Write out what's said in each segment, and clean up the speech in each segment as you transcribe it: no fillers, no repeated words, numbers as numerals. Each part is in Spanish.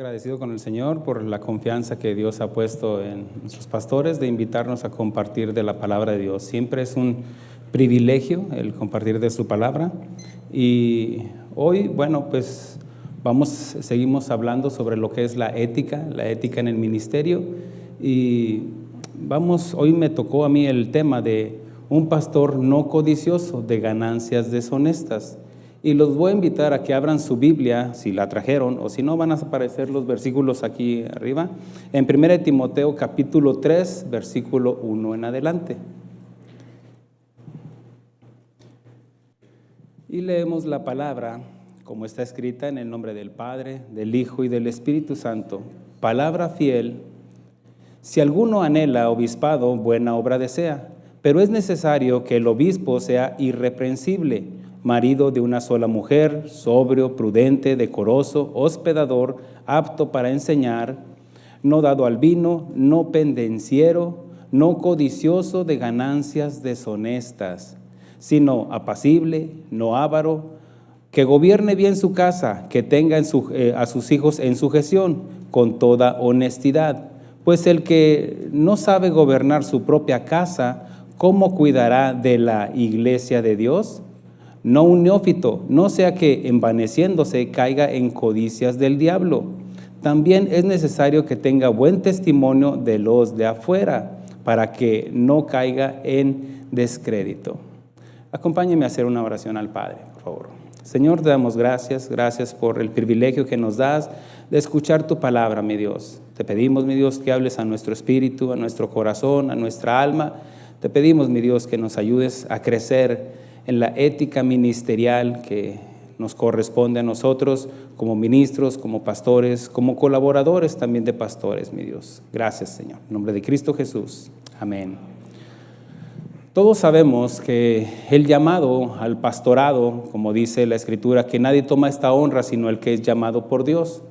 agradecido con el Señor por la confianza que Dios ha puesto en sus pastores de invitarnos a compartir de la palabra de Dios. Siempre es un privilegio el compartir de su palabra. Y hoy, pues seguimos hablando sobre lo que es la ética en el ministerio. Y hoy me tocó a mí el tema de un pastor no codicioso de ganancias deshonestas. Y los voy a invitar a que abran su Biblia, si la trajeron, o si no, van a aparecer los versículos aquí arriba, en 1 Timoteo capítulo 3, versículo 1 en adelante. Y leemos la palabra, como está escrita, en el nombre del Padre, del Hijo y del Espíritu Santo. Palabra fiel: si alguno anhela obispado, buena obra desea, pero es necesario que el obispo sea irreprensible, marido de una sola mujer, sobrio, prudente, decoroso, hospedador, apto para enseñar, no dado al vino, no pendenciero, no codicioso de ganancias deshonestas, sino apacible, no avaro, que gobierne bien su casa, que tenga a sus hijos en sujeción, con toda honestidad. Pues el que no sabe gobernar su propia casa, ¿cómo cuidará de la iglesia de Dios? No un neófito, no sea que envaneciéndose caiga en codicias del diablo. También es necesario que tenga buen testimonio de los de afuera, para que no caiga en descrédito. Acompáñeme a hacer una oración al Padre, por favor. Señor, te damos gracias por el privilegio que nos das de escuchar tu palabra, mi Dios. Te pedimos, mi Dios, que hables a nuestro espíritu, a nuestro corazón, a nuestra alma. Te pedimos, mi Dios, que nos ayudes a crecer en la ética ministerial que nos corresponde a nosotros como ministros, como pastores, como colaboradores también de pastores, mi Dios. Gracias, Señor. En nombre de Cristo Jesús. Amén. Todos sabemos que el llamado al pastorado, como dice la Escritura, que nadie toma esta honra sino el que es llamado por Dios.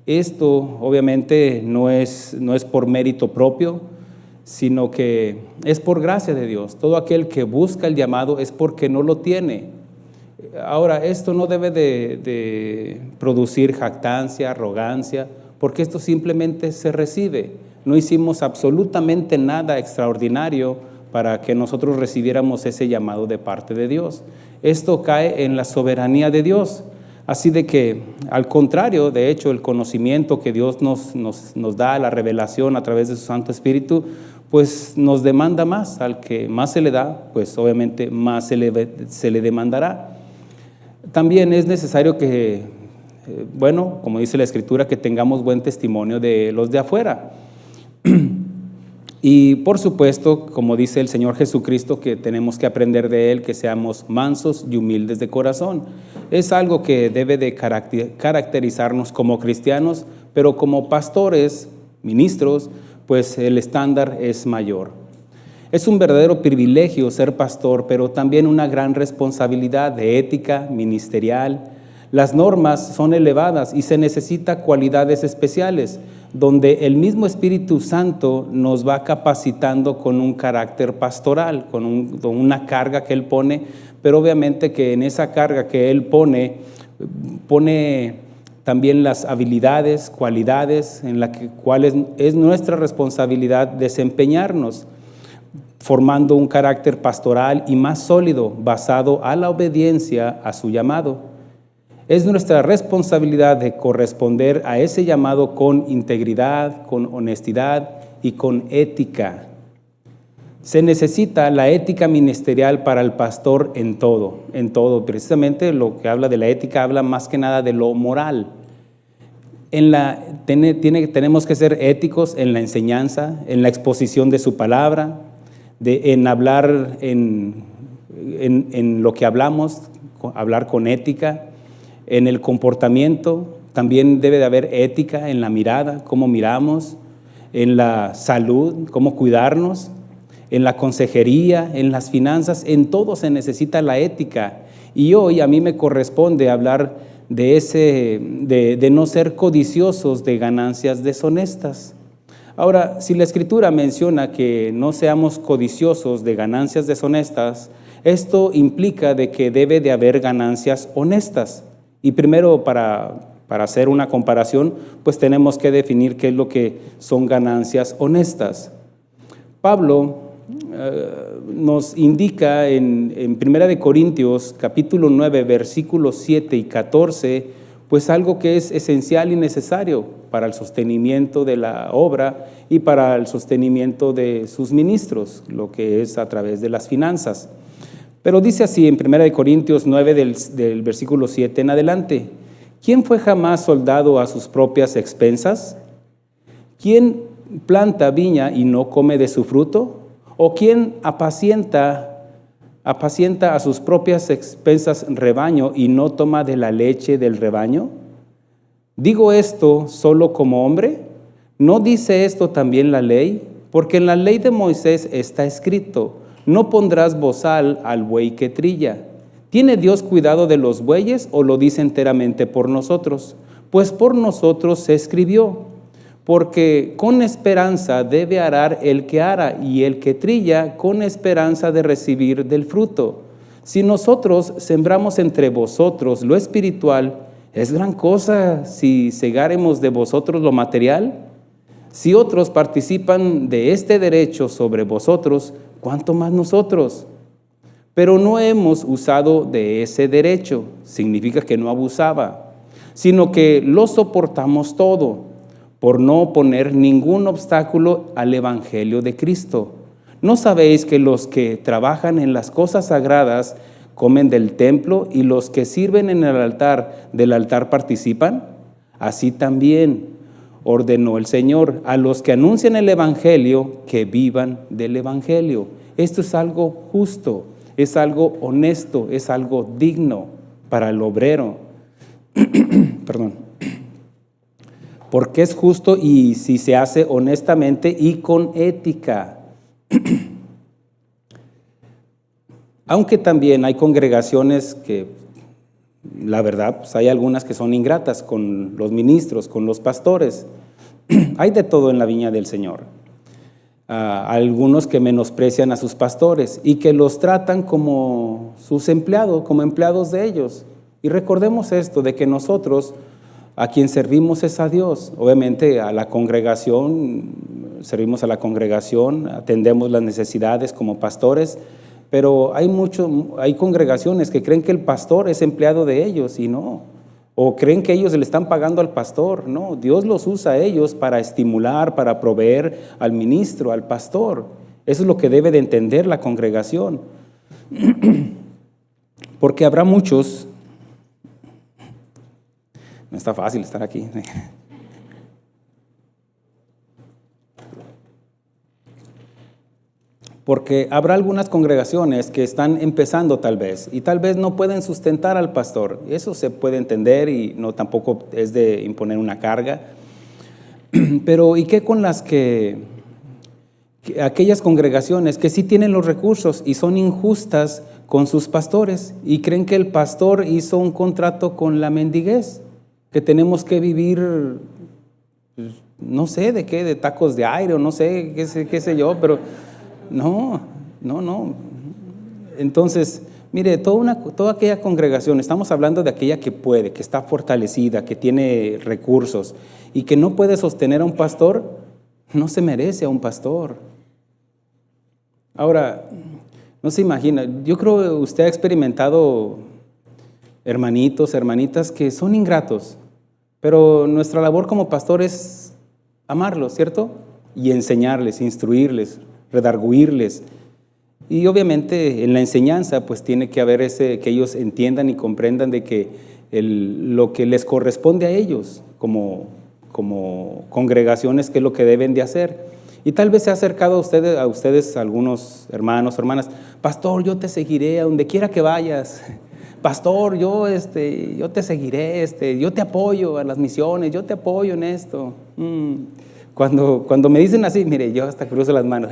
Esto obviamente no es por mérito propio, sino que es por gracia de Dios. Todo aquel que busca el llamado es porque no lo tiene. Ahora, esto no debe de producir jactancia, arrogancia, porque esto simplemente se recibe. No hicimos absolutamente nada extraordinario para que nosotros recibiéramos ese llamado de parte de Dios. Esto cae en la soberanía de Dios. Así de que, al contrario, de hecho, el conocimiento que Dios nos da, la revelación a través de su Santo Espíritu, pues nos demanda más. Al que más se le da, pues obviamente más se le demandará. También es necesario que, como dice la Escritura, que tengamos buen testimonio de los de afuera. Y por supuesto, como dice el Señor Jesucristo, que tenemos que aprender de Él, que seamos mansos y humildes de corazón. Es algo que debe de caracterizarnos como cristianos, pero como pastores, ministros, pues el estándar es mayor. Es un verdadero privilegio ser pastor, pero también una gran responsabilidad de ética ministerial. Las normas son elevadas y se necesitan cualidades especiales, donde el mismo Espíritu Santo nos va capacitando con un carácter pastoral, con una carga que Él pone, pero obviamente que en esa carga que Él pone también las habilidades, cualidades en las cuales es nuestra responsabilidad desempeñarnos, formando un carácter pastoral y más sólido, basado a la obediencia a su llamado. Es nuestra responsabilidad de corresponder a ese llamado con integridad, con honestidad y con ética. Se necesita la ética ministerial para el pastor en todo. Precisamente lo que habla de la ética habla más que nada de lo moral. Tenemos que ser éticos en la enseñanza, en la exposición de su palabra, en hablar en lo que hablamos, hablar con ética. En el comportamiento también debe de haber ética, en la mirada, cómo miramos, en la salud, cómo cuidarnos, en la consejería, en las finanzas, en todo se necesita la ética. Y hoy a mí me corresponde hablar de no ser codiciosos de ganancias deshonestas. Ahora, si la Escritura menciona que no seamos codiciosos de ganancias deshonestas, esto implica de que debe de haber ganancias honestas. Y primero, para Para hacer una comparación, pues tenemos que definir qué es lo que son ganancias honestas. Pablo nos indica en 1 Corintios capítulo 9, versículos 7 y 14, pues algo que es esencial y necesario para el sostenimiento de la obra y para el sostenimiento de sus ministros, lo que es a través de las finanzas. Pero dice así en 1 Corintios 9 del versículo 7 en adelante: ¿quién fue jamás soldado a sus propias expensas? ¿Quién planta viña y no come de su fruto? ¿O quién apacienta a sus propias expensas rebaño y no toma de la leche del rebaño? ¿Digo esto solo como hombre? ¿No dice esto también la ley? Porque en la ley de Moisés está escrito: no pondrás bozal al buey que trilla. ¿Tiene Dios cuidado de los bueyes o lo dice enteramente por nosotros? Pues por nosotros se escribió, porque con esperanza debe arar el que ara, y el que trilla con esperanza de recibir del fruto. Si nosotros sembramos entre vosotros lo espiritual, ¿es gran cosa si segáremos de vosotros lo material? Si otros participan de este derecho sobre vosotros, ¿cuánto más nosotros? Pero no hemos usado de ese derecho, significa que no abusaba, sino que lo soportamos todo, por no poner ningún obstáculo al evangelio de Cristo. ¿No sabéis que los que trabajan en las cosas sagradas comen del templo y los que sirven en el altar del altar participan? Así también ordenó el Señor a los que anuncian el evangelio que vivan del evangelio. Esto es algo justo, es algo honesto, es algo digno para el obrero. Perdón. Porque es justo y si se hace honestamente y con ética. Aunque también hay congregaciones que, la verdad, pues hay algunas que son ingratas con los ministros, con los pastores. Hay de todo en la viña del Señor. Algunos que menosprecian a sus pastores y que los tratan como sus empleados, como empleados de ellos. Y recordemos esto, de que nosotros, a quien servimos es a Dios. Obviamente a la congregación, servimos a la congregación, atendemos las necesidades como pastores, pero hay congregaciones que creen que el pastor es empleado de ellos y no. O creen que ellos le están pagando al pastor. No, Dios los usa a ellos para estimular, para proveer al ministro, al pastor. Eso es lo que debe de entender la congregación. Porque habrá muchos. No está fácil estar aquí. Porque habrá algunas congregaciones que están empezando tal vez y tal vez no pueden sustentar al pastor. Eso se puede entender y no tampoco es de imponer una carga. Pero ¿y qué con aquellas congregaciones que sí tienen los recursos y son injustas con sus pastores y creen que el pastor hizo un contrato con la mendiguez? Que tenemos que vivir, no sé de qué, de tacos de aire o no sé, qué sé yo, pero no. Entonces, mire, toda aquella congregación, estamos hablando de aquella que puede, que está fortalecida, que tiene recursos y que no puede sostener a un pastor, no se merece a un pastor. Ahora, no se imagina, yo creo que usted ha experimentado hermanitos, hermanitas que son ingratos, pero nuestra labor como pastor es amarlos, ¿cierto? Y enseñarles, instruirles, redarguirles. Y obviamente en la enseñanza pues tiene que haber que ellos entiendan y comprendan de que lo que les corresponde a ellos como congregaciones, qué es lo que deben de hacer. Y tal vez se ha acercado a ustedes algunos hermanos o hermanas: pastor, yo te seguiré a donde quiera que vayas. Pastor, yo te seguiré, yo te apoyo a las misiones, yo te apoyo en esto. Cuando me dicen así, mire, yo hasta cruzo las manos.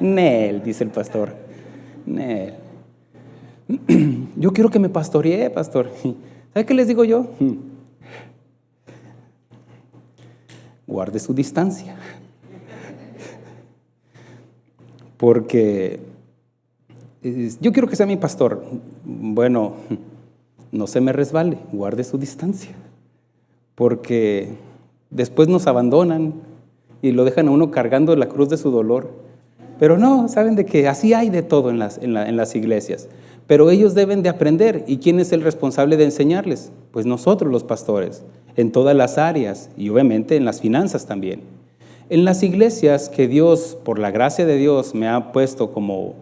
Nel, dice el pastor. Nel. Yo quiero que me pastoree, pastor. ¿Sabe qué les digo yo? Guarde su distancia. Porque yo quiero que sea mi pastor. Bueno, no se me resbale, guarde su distancia, porque después nos abandonan y lo dejan a uno cargando la cruz de su dolor. Pero no, saben de que así hay de todo en las iglesias. Pero ellos deben de aprender. ¿Y quién es el responsable de enseñarles? Pues nosotros, los pastores, en todas las áreas y obviamente en las finanzas también. En las iglesias que Dios, por la gracia de Dios, me ha puesto como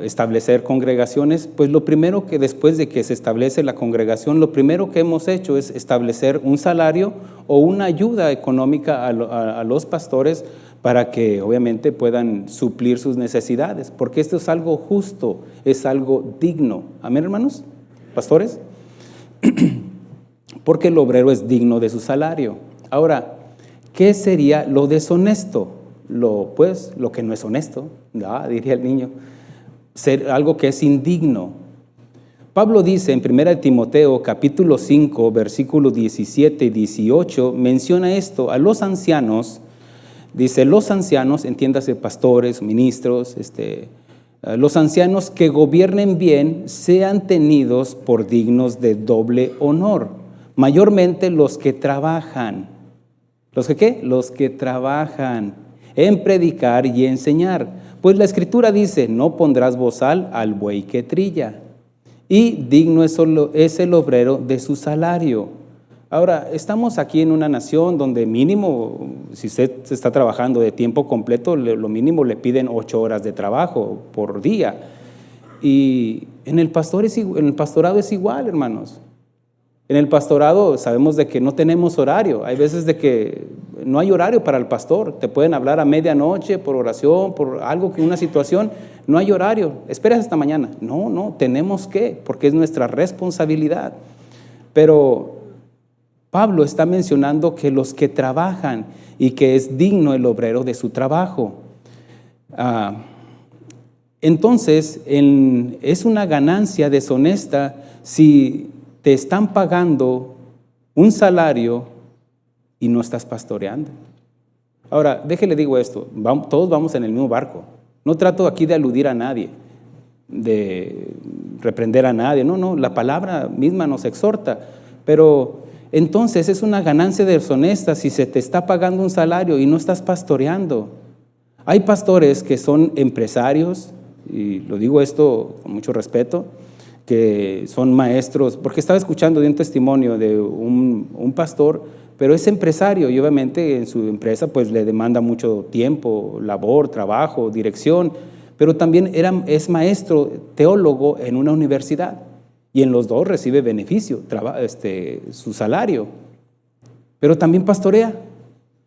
establecer congregaciones, pues lo primero que después de que se establece la congregación, lo primero que hemos hecho es establecer un salario o una ayuda económica a los pastores para que obviamente puedan suplir sus necesidades, porque esto es algo justo, es algo digno. Amén, hermanos, pastores, porque el obrero es digno de su salario. Ahora, ¿qué sería lo deshonesto? Lo que no es honesto, diría el niño, ser algo que es indigno. Pablo dice en 1 Timoteo capítulo 5, versículos 17 y 18, menciona esto a los ancianos. Dice, los ancianos, entiéndase pastores, ministros, los ancianos que gobiernen bien sean tenidos por dignos de doble honor, mayormente los que trabajan. ¿Los que qué? Los que trabajan en predicar y enseñar. Pues la Escritura dice, no pondrás bozal al buey que trilla, y digno es el obrero de su salario. Ahora, estamos aquí en una nación donde mínimo, si usted está trabajando de tiempo completo, lo mínimo le piden 8 horas de trabajo por día. Y en el pastorado es igual, hermanos. En el pastorado sabemos de que no tenemos horario. Hay veces de que no hay horario para el pastor. Te pueden hablar a medianoche por oración, por algo, que una situación. No hay horario. Esperas hasta mañana. No, tenemos que, porque es nuestra responsabilidad. Pero Pablo está mencionando que los que trabajan y que es digno el obrero de su trabajo. Entonces, es una ganancia deshonesta si te están pagando un salario y no estás pastoreando. Ahora, déjele digo esto, todos vamos en el mismo barco. No trato aquí de aludir a nadie, de reprender a nadie. No, la palabra misma nos exhorta, pero entonces es una ganancia deshonesta si se te está pagando un salario y no estás pastoreando. Hay pastores que son empresarios, y lo digo esto con mucho respeto, que son maestros, porque estaba escuchando de un testimonio de un pastor, pero es empresario y obviamente en su empresa pues le demanda mucho tiempo, labor, trabajo, dirección, pero también es maestro teólogo en una universidad. Y en los dos recibe beneficio, su salario, pero también pastorea.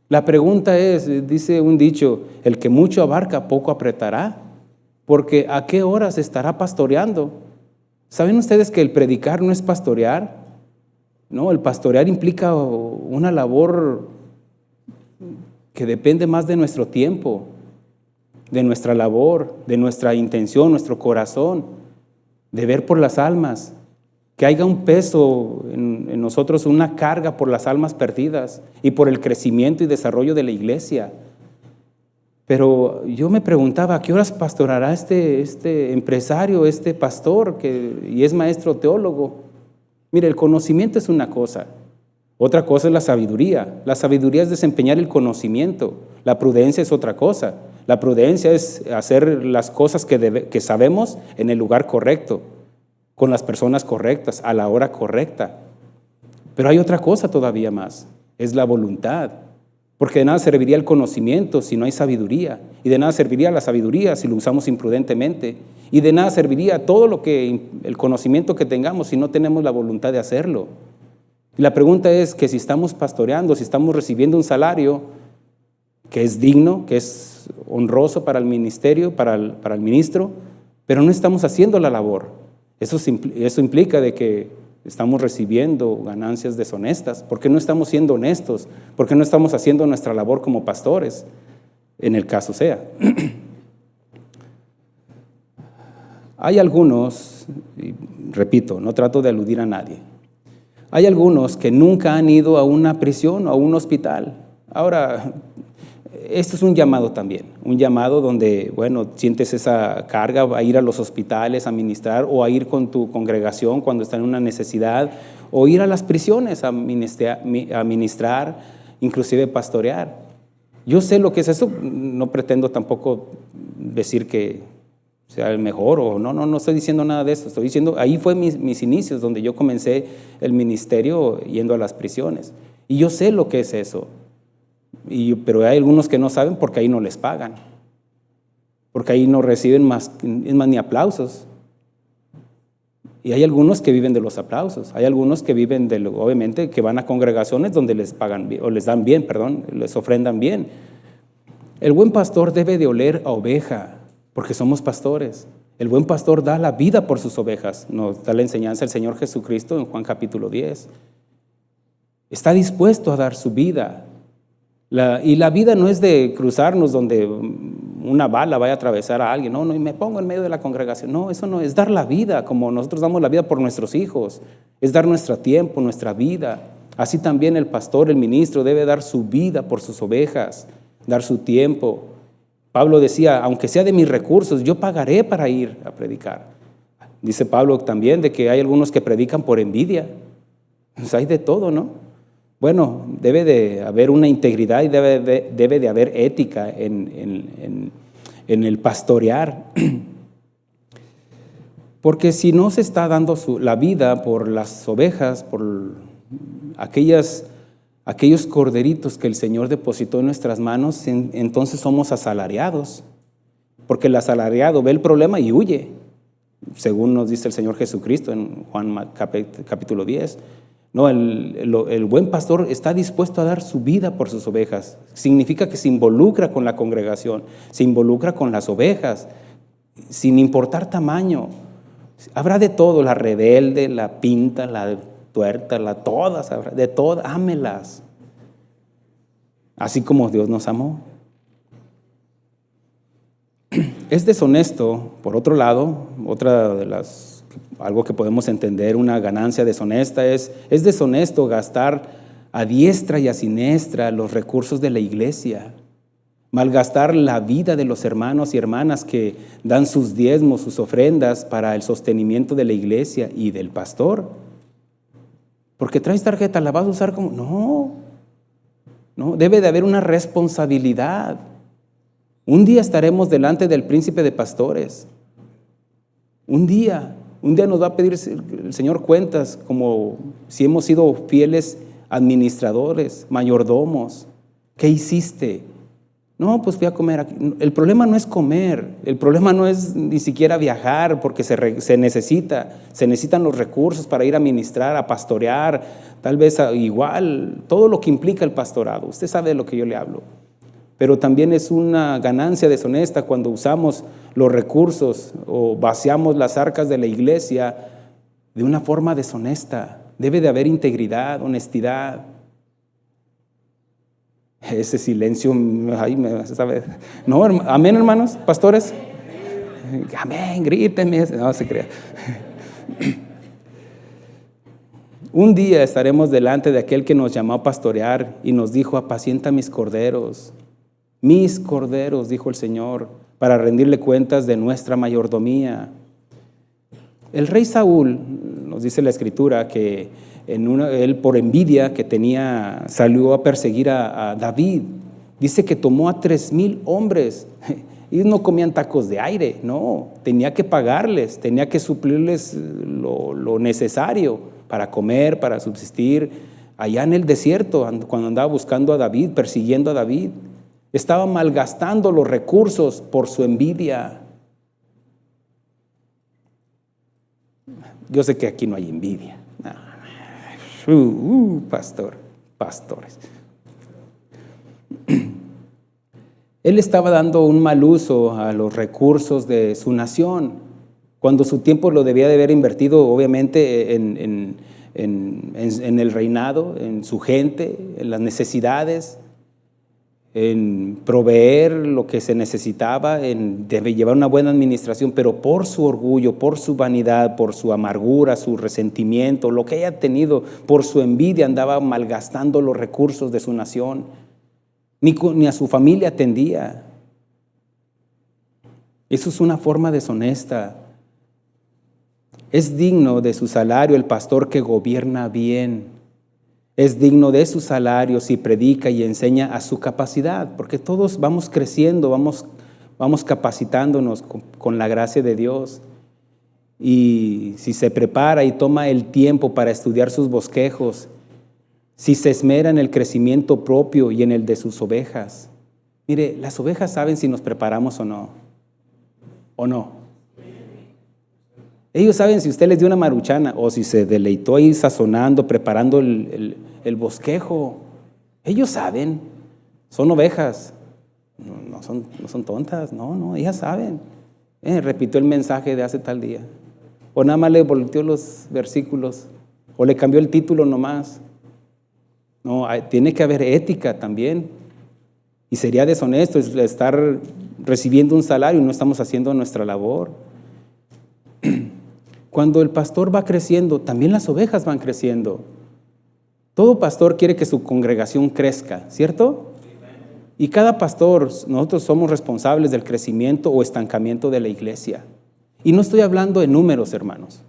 La pregunta es, dice un dicho, el que mucho abarca, poco apretará, porque ¿a qué horas estará pastoreando? ¿Saben ustedes que el predicar no es pastorear? No, el pastorear implica una labor que depende más de nuestro tiempo, de nuestra labor, de nuestra intención, nuestro corazón, de ver por las almas, que haya un peso en nosotros, una carga por las almas perdidas y por el crecimiento y desarrollo de la iglesia. Pero yo me preguntaba, ¿a qué horas pastorará este empresario, este pastor y es maestro teólogo? Mire, el conocimiento es una cosa, otra cosa es la sabiduría. La sabiduría es desempeñar el conocimiento, la prudencia es otra cosa. La prudencia es hacer las cosas que sabemos en el lugar correcto, con las personas correctas, a la hora correcta. Pero hay otra cosa todavía más, es la voluntad. Porque de nada serviría el conocimiento si no hay sabiduría. Y de nada serviría la sabiduría si lo usamos imprudentemente. Y de nada serviría el conocimiento que tengamos si no tenemos la voluntad de hacerlo. Y la pregunta es que si estamos pastoreando, si estamos recibiendo un salario que es digno, que es honroso para el ministerio, para el ministro, pero no estamos haciendo la labor. Eso implica de que estamos recibiendo ganancias deshonestas, porque no estamos siendo honestos, porque no estamos haciendo nuestra labor como pastores, en el caso sea. Hay algunos, y repito, no trato de aludir a nadie, hay algunos que nunca han ido a una prisión o a un hospital. Ahora, esto es un llamado también, un llamado donde, bueno, sientes esa carga a ir a los hospitales a ministrar, o a ir con tu congregación cuando está en una necesidad, o ir a las prisiones a ministrar, inclusive pastorear. Yo sé lo que es eso, no pretendo tampoco decir que sea el mejor, o no estoy diciendo nada de eso, estoy diciendo, ahí fue mis inicios, donde yo comencé el ministerio yendo a las prisiones, y yo sé lo que es eso. Pero hay algunos que no saben porque ahí no les pagan, porque ahí no reciben más ni aplausos. Y hay algunos que viven de los aplausos, hay algunos que viven obviamente, que van a congregaciones donde les pagan bien, o les dan bien, les ofrendan bien. El buen pastor debe de oler a oveja, porque somos pastores. El buen pastor da la vida por sus ovejas, nos da la enseñanza el Señor Jesucristo en Juan capítulo 10. Está dispuesto a dar su vida. Y la vida no es de cruzarnos donde una bala vaya a atravesar a alguien, no, y me pongo en medio de la congregación. No, eso no, es dar la vida, como nosotros damos la vida por nuestros hijos, es dar nuestro tiempo, nuestra vida. Así también el pastor, el ministro, debe dar su vida por sus ovejas, dar su tiempo. Pablo decía, aunque sea de mis recursos, yo pagaré para ir a predicar. Dice Pablo también de que hay algunos que predican por envidia. Pues hay de todo, ¿no? Bueno, debe de haber una integridad y debe de haber ética en el pastorear. Porque si no se está dando la vida por las ovejas, por aquellos corderitos que el Señor depositó en nuestras manos, entonces somos asalariados. Porque el asalariado ve el problema y huye, según nos dice el Señor Jesucristo en Juan capítulo 10. No, el buen pastor está dispuesto a dar su vida por sus ovejas. Significa que se involucra con la congregación, se involucra con las ovejas, sin importar tamaño. Habrá de todo, la rebelde, la pinta, la tuerta, todas, habrá de todas, ámelas. Así como Dios nos amó. Es deshonesto, por otro lado, algo que podemos entender, una ganancia deshonesta, es deshonesto gastar a diestra y a siniestra los recursos de la iglesia, malgastar la vida de los hermanos y hermanas que dan sus diezmos, sus ofrendas para el sostenimiento de la iglesia y del pastor. Porque traes tarjeta, ¿la vas a usar como? No, debe de haber una responsabilidad. Un día estaremos delante del príncipe de pastores. Un día nos va a pedir el Señor cuentas, como si hemos sido fieles administradores, mayordomos. ¿Qué hiciste? No, pues fui a comer aquí. El problema no es comer, el problema no es ni siquiera viajar, porque se necesitan los recursos para ir a ministrar, a pastorear, tal vez igual, todo lo que implica el pastorado. Usted sabe de lo que yo le hablo. Pero también es una ganancia deshonesta cuando usamos los recursos o vaciamos las arcas de la iglesia de una forma deshonesta. Debe de haber integridad, honestidad. Ese silencio, ay, ¿sabe? No, amén, hermanos, pastores. Amén, grítenme. No se crea. Un día estaremos delante de aquel que nos llamó a pastorear y nos dijo: apacienta mis corderos, dijo el Señor, para rendirle cuentas de nuestra mayordomía. El rey Saúl, nos dice la Escritura, que él por envidia que tenía, salió a perseguir a David. Dice que tomó a 3,000 hombres. Ellos no comían tacos de aire, no, tenía que pagarles, tenía que suplirles lo necesario para comer, para subsistir. Allá en el desierto, cuando andaba buscando a David, persiguiendo a David, estaba malgastando los recursos por su envidia. Yo sé que aquí no hay envidia. Pastores. Él estaba dando un mal uso a los recursos de su nación, cuando su tiempo lo debía de haber invertido, obviamente, en el reinado, en su gente, en las necesidades, en proveer lo que se necesitaba, debe llevar una buena administración, pero por su orgullo, por su vanidad, por su amargura, su resentimiento, lo que haya tenido, por su envidia, andaba malgastando los recursos de su nación. ni a su familia atendía. Eso es una forma deshonesta. Es digno de su salario el pastor que gobierna bien. Es digno de su salario si predica y enseña a su capacidad, porque todos vamos creciendo, vamos capacitándonos con la gracia de Dios. Y si se prepara y toma el tiempo para estudiar sus bosquejos, si se esmera en el crecimiento propio y en el de sus ovejas. Mire, las ovejas saben si nos preparamos o no. ¿O no? Ellos saben si usted les dio una maruchana o si se deleitó ahí sazonando, preparando el bosquejo. Ellos saben. Son ovejas. No son tontas. No, ellas saben. Repitió el mensaje de hace tal día. O nada más le volteó los versículos. O le cambió el título nomás. No, tiene que haber ética también. Y sería deshonesto estar recibiendo un salario y no estamos haciendo nuestra labor. Cuando el pastor va creciendo, también las ovejas van creciendo. Todo pastor quiere que su congregación crezca, ¿cierto? Y cada pastor, nosotros somos responsables del crecimiento o estancamiento de la iglesia. Y no estoy hablando de números, hermanos.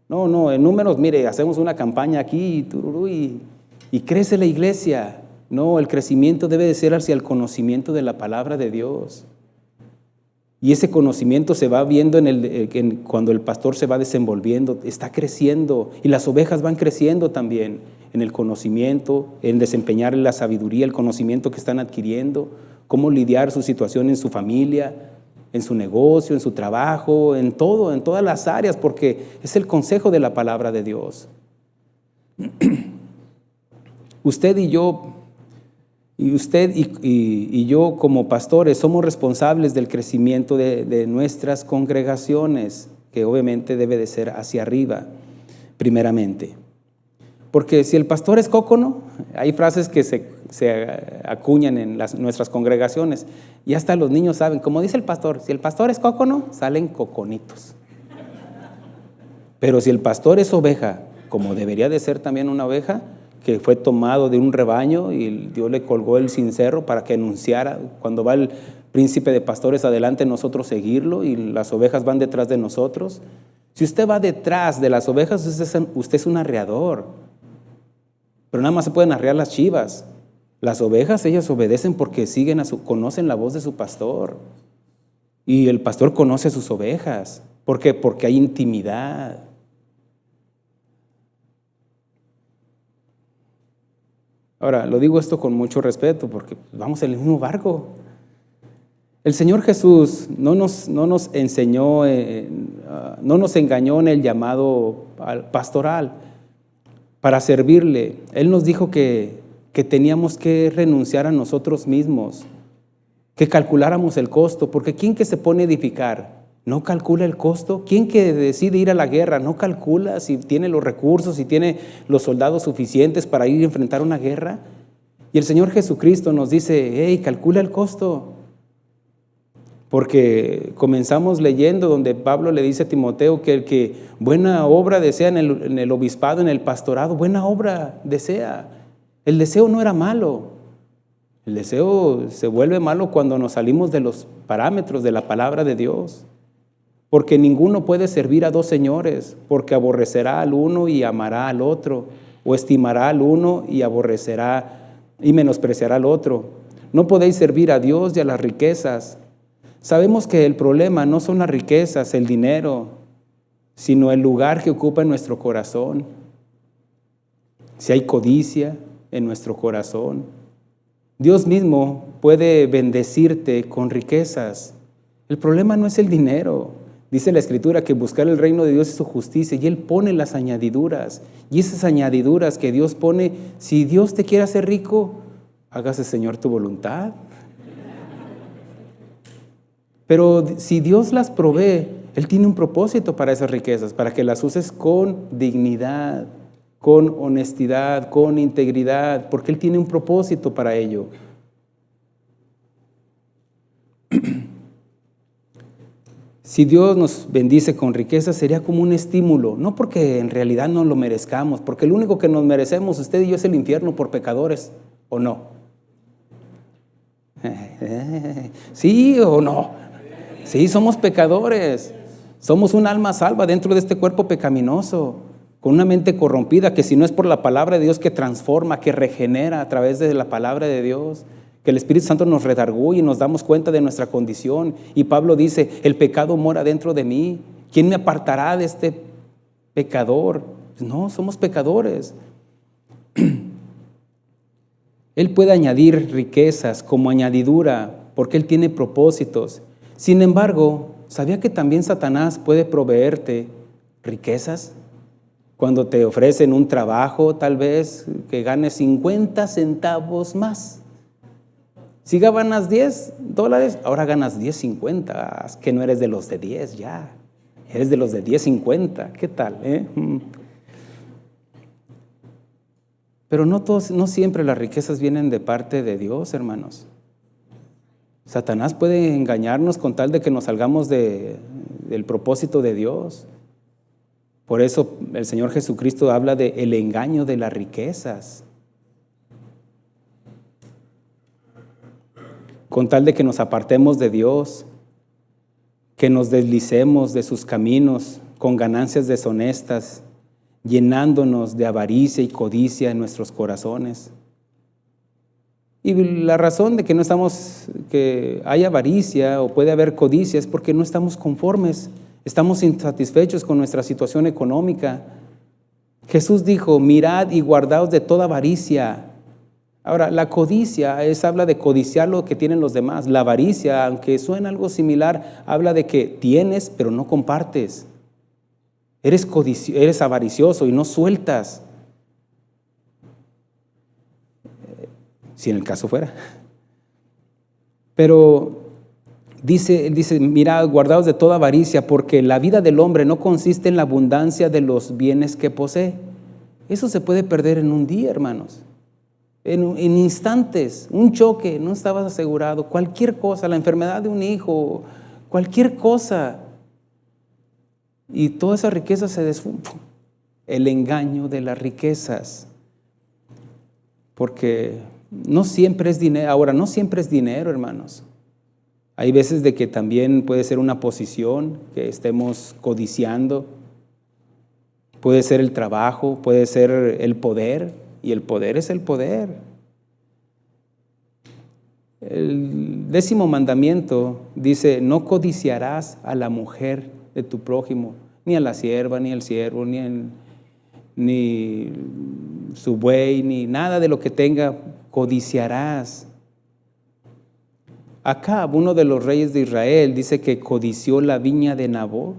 No, en números, mire, hacemos una campaña aquí y crece la iglesia. No, el crecimiento debe de ser hacia el conocimiento de la palabra de Dios. Y ese conocimiento se va viendo cuando el pastor se va desenvolviendo, está creciendo y las ovejas van creciendo también en el conocimiento, en desempeñar la sabiduría, el conocimiento que están adquiriendo, cómo lidiar su situación en su familia, en su negocio, en su trabajo, en todo, en todas las áreas, porque es el consejo de la palabra de Dios. Usted y yo como pastores somos responsables del crecimiento de nuestras congregaciones, que obviamente debe de ser hacia arriba, primeramente. Porque si el pastor es cócono, hay frases que se acuñan en nuestras congregaciones, y hasta los niños saben, como dice el pastor, si el pastor es cócono, salen coconitos. Pero si el pastor es oveja, como debería de ser también una oveja, que fue tomado de un rebaño y Dios le colgó el cencerro para que anunciara. Cuando va el príncipe de pastores adelante, nosotros seguirlo y las ovejas van detrás de nosotros. Si usted va detrás de las ovejas, usted es un arreador. Pero nada más se pueden arrear las chivas. Las ovejas, ellas obedecen porque conocen la voz de su pastor. Y el pastor conoce a sus ovejas. ¿Por qué? Porque hay intimidad. Ahora, lo digo esto con mucho respeto porque vamos en el mismo barco. El Señor Jesús no nos enseñó, no nos engañó en el llamado pastoral para servirle. Él nos dijo que teníamos que renunciar a nosotros mismos, que calculáramos el costo, porque ¿quién que se pone a edificar no calcula el costo? ¿Quién que decide ir a la guerra no calcula si tiene los recursos, si tiene los soldados suficientes para ir a enfrentar una guerra? Y el Señor Jesucristo nos dice, hey, calcula el costo. Porque comenzamos leyendo donde Pablo le dice a Timoteo que el que buena obra desea en el obispado, en el pastorado, buena obra desea. El deseo no era malo. El deseo se vuelve malo cuando nos salimos de los parámetros de la palabra de Dios. Porque ninguno puede servir a dos señores, porque aborrecerá al uno y amará al otro, o estimará al uno y aborrecerá y menospreciará al otro. No podéis servir a Dios y a las riquezas. Sabemos que el problema no son las riquezas, el dinero, sino el lugar que ocupa en nuestro corazón. Si hay codicia en nuestro corazón, Dios mismo puede bendecirte con riquezas. El problema no es el dinero. Dice la Escritura que buscar el reino de Dios es su justicia y Él pone las añadiduras. Y esas añadiduras que Dios pone, si Dios te quiere hacer rico, hágase, Señor, tu voluntad. Pero si Dios las provee, Él tiene un propósito para esas riquezas, para que las uses con dignidad, con honestidad, con integridad, porque Él tiene un propósito para ello. Si Dios nos bendice con riqueza, sería como un estímulo, no porque en realidad no lo merezcamos, porque lo único que nos merecemos usted y yo es el infierno por pecadores, ¿o no? ¿Sí o no? Sí, somos pecadores. Somos un alma salva dentro de este cuerpo pecaminoso, con una mente corrompida, que si no es por la palabra de Dios que transforma, que regenera a través de la palabra de Dios, que el Espíritu Santo nos redarguye y nos damos cuenta de nuestra condición. Y Pablo dice, el pecado mora dentro de mí. ¿Quién me apartará de este pecador? No, somos pecadores. Él puede añadir riquezas como añadidura, porque Él tiene propósitos. Sin embargo, ¿sabía que también Satanás puede proveerte riquezas? Cuando te ofrecen un trabajo, tal vez que ganes 50 centavos más. Si ganas $10, ahora ganas 10.50. Es que no eres de los de 10 ya. Eres de los de 10.50. ¿Qué tal? Pero no siempre las riquezas vienen de parte de Dios, hermanos. Satanás puede engañarnos con tal de que nos salgamos del propósito de Dios. Por eso el Señor Jesucristo habla del engaño de las riquezas. Con tal de que nos apartemos de Dios, que nos deslicemos de sus caminos con ganancias deshonestas, llenándonos de avaricia y codicia en nuestros corazones. Y la razón de que hay avaricia o puede haber codicia es porque no estamos conformes, estamos insatisfechos con nuestra situación económica. Jesús dijo, mirad y guardaos de toda avaricia. Ahora, la codicia habla de codiciar lo que tienen los demás. La avaricia, aunque suena algo similar, habla de que tienes pero no compartes. Eres avaricioso y no sueltas. Si en el caso fuera. Pero dice, mirad, guardaos de toda avaricia, porque la vida del hombre no consiste en la abundancia de los bienes que posee. Eso se puede perder en un día, hermanos. En instantes, un choque, no estabas asegurado, cualquier cosa, la enfermedad de un hijo, cualquier cosa. Y toda esa riqueza se desfuma. El engaño de las riquezas. Porque no siempre es dinero. Ahora, no siempre es dinero, hermanos. Hay veces de que también puede ser una posición que estemos codiciando. Puede ser el trabajo, puede ser el poder. Y el poder es el poder. El 10º mandamiento dice, no codiciarás a la mujer de tu prójimo, ni a la sierva, ni al siervo, ni su buey, ni nada de lo que tenga, codiciarás. Acab, uno de los reyes de Israel, dice que codició la viña de Nabot.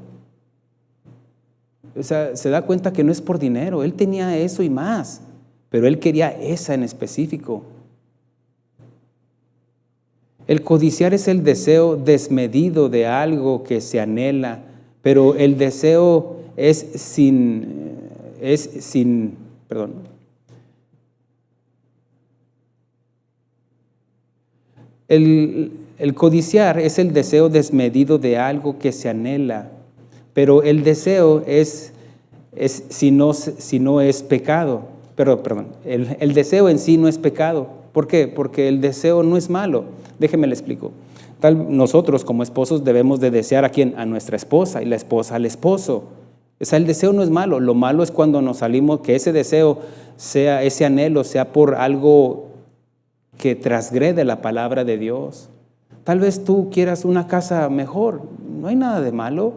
O sea, se da cuenta que no es por dinero, él tenía eso y más, pero él quería esa en específico. El codiciar es el deseo desmedido de algo que se anhela, pero el deseo es sin. El codiciar es el deseo desmedido de algo que se anhela, pero el deseo es si no es pecado. El deseo en sí no es pecado. ¿Por qué? Porque el deseo no es malo. Déjeme le explico. Nosotros como esposos debemos de desear ¿a quién? A nuestra esposa, y la esposa al esposo. O sea, el deseo no es malo. Lo malo es cuando nos salimos, que ese deseo sea, ese anhelo sea por algo que transgrede la palabra de Dios. Tal vez tú quieras una casa mejor, no hay nada de malo.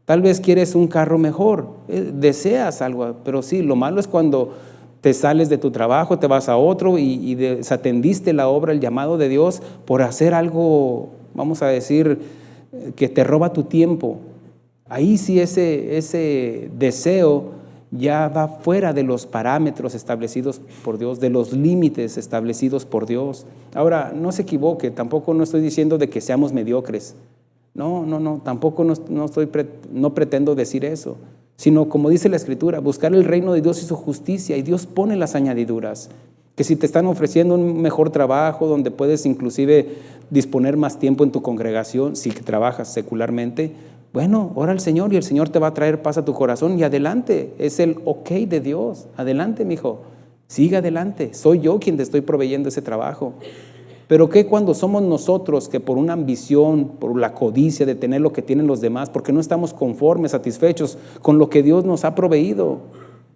Tal vez quieres un carro mejor, deseas algo, pero sí, lo malo es cuando te sales de tu trabajo, te vas a otro y desatendiste la obra, el llamado de Dios por hacer algo, vamos a decir, que te roba tu tiempo. Ahí sí ese deseo ya va fuera de los parámetros establecidos por Dios, de los límites establecidos por Dios. Ahora, no se equivoque, tampoco no estoy diciendo de que seamos mediocres. No, tampoco no pretendo decir eso, sino como dice la Escritura, buscar el reino de Dios y su justicia, y Dios pone las añadiduras. Que si te están ofreciendo un mejor trabajo donde puedes inclusive disponer más tiempo en tu congregación, si trabajas secularmente, bueno, ora al Señor y el Señor te va a traer paz a tu corazón y adelante, es el ok de Dios. Adelante, mijo, siga adelante, soy yo quien te estoy proveyendo ese trabajo. Pero ¿qué cuando somos nosotros que por una ambición, por la codicia de tener lo que tienen los demás, porque no estamos conformes, satisfechos con lo que Dios nos ha proveído?